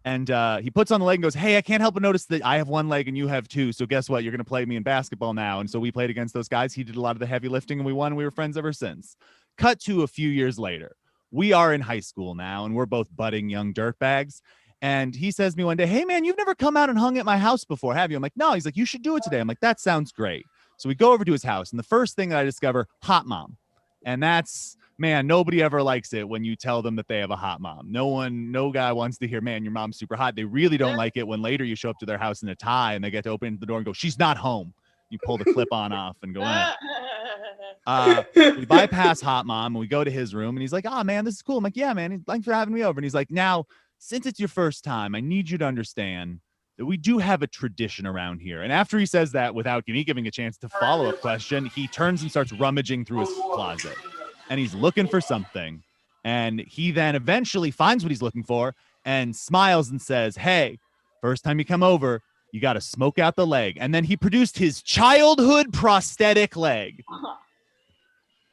And he puts on the leg and goes, "Hey, I can't help but notice that I have one leg and you have 2. So guess what? You're going to play me in basketball now." And so we played against those guys. He did a lot of the heavy lifting and we won. And we were friends ever since. Cut to a few years later. We are in high school now and we're both budding young dirtbags. And he says to me one day, "Hey, man, you've never come out and hung at my house before, have you?" I'm like, "No." He's like, "You should do it today." I'm like, "That sounds great." So we go over to his house. And the first thing that I discover, hot mom. And that's... man, nobody ever likes it when you tell them that they have a hot mom. No guy wants to hear, "Man, your mom's super hot." They really don't like it when later you show up to their house in a tie and they get to open the door and go, "She's not home." You pull the clip on off and go in. We bypass hot mom and we go to his room and he's like, "Oh man, this is cool." I'm like, "Yeah, man, thanks for having me over." And he's like, "Now, since it's your first time, I need you to understand that we do have a tradition around here." And after he says that, without me giving a chance to follow up question, he turns and starts rummaging through his closet. And he's looking for something. And he then eventually finds what he's looking for and smiles and says, "Hey, first time you come over, you got to smoke out the leg." And then he produced his childhood prosthetic leg.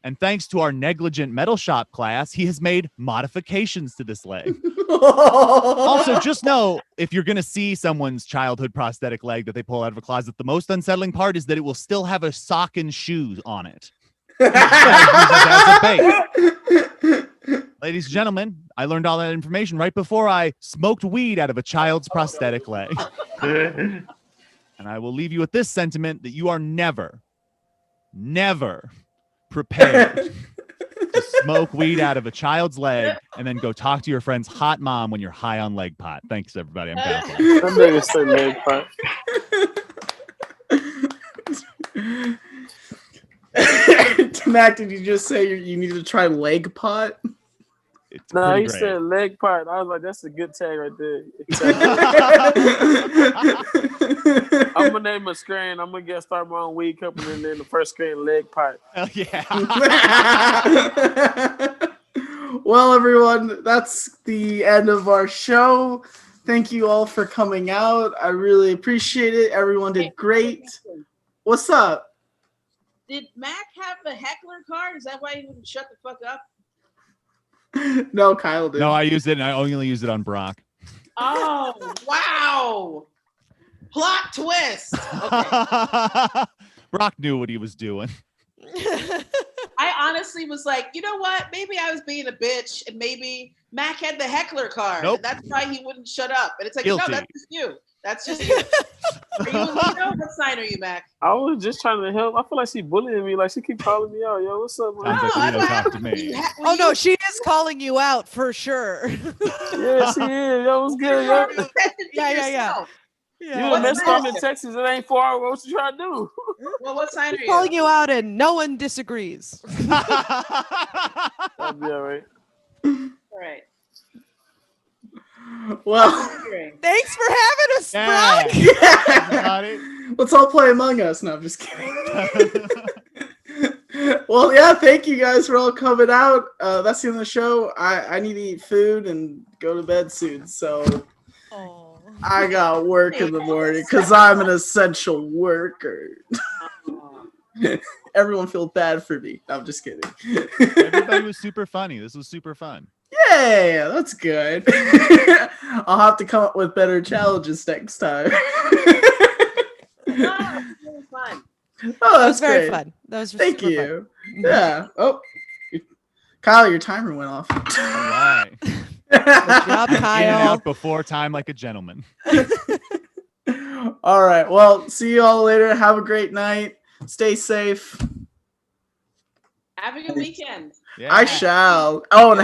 And thanks to our negligent metal shop class, he has made modifications to this leg. Also, just know, if you're going to see someone's childhood prosthetic leg that they pull out of a closet, the most unsettling part is that it will still have a sock and shoes on it. Ladies and gentlemen, I learned all that information right before I smoked weed out of a child's prosthetic leg. And I will leave you with this sentiment that you are never prepared to smoke weed out of a child's leg and then go talk to your friend's hot mom when you're high on leg pot. Thanks, everybody. I'm Calvin. That nigga say leg pot. Mac, did you just say you need to try leg pot? It's No, pretty he great. said leg pot. I was like, that's a good tag right there. I'm gonna name a screen. I'm gonna start my own weed company, and then the first screen, leg pot. Hell yeah. Well, everyone, that's the end of our show. Thank you all for coming out. I really appreciate it. Everyone did great. What's up? Did Mac have the heckler card? Is that why he wouldn't shut the fuck up? No, Kyle did. No, I used it, and I only used it on Brock. Oh, wow. Plot twist. Okay. Brock knew what he was doing. I honestly was like, you know what? Maybe I was being a bitch, and maybe Mac had the heckler card. Nope. And that's why he wouldn't shut up. And it's like, Guilty. no, that's just you. That's just you. Are you a Leo? What sign are you, Mac? I was just trying to help. I feel like she bullying me. Like she keep calling me out. Yo, what's up, man? Sounds like Leo talked to me. Oh no, she is calling you out for sure. Yeah, she is. Yo, what's good, yo? Yeah. You in messed up in Texas. It ain't 4 hours. What you trying to do? Well, what sign are you? Calling you out and no one disagrees. That'll be all right. All right. Well, thanks for having us, Yeah. Brock. Let's all play Among Us. No, I'm just kidding. Well, yeah, thank you guys for all coming out. That's the end of the show. I need to eat food and go to bed soon, so I got work in the morning because I'm an essential worker. Everyone feels bad for me. No, I'm just kidding. Everybody was super funny. This was super fun. Yeah, that's good. I'll have to come up with better challenges next time. No, it's really fun. Oh, That was that's very great. fun. That was Thank super you. fun. Yeah. Oh, Kyle, your timer went off. All right. Good job, In and Kyle. out before time like a gentleman. All right. Well, see you all later. Have a great night. Stay safe. Have a good weekend. Yeah. I shall. Oh, and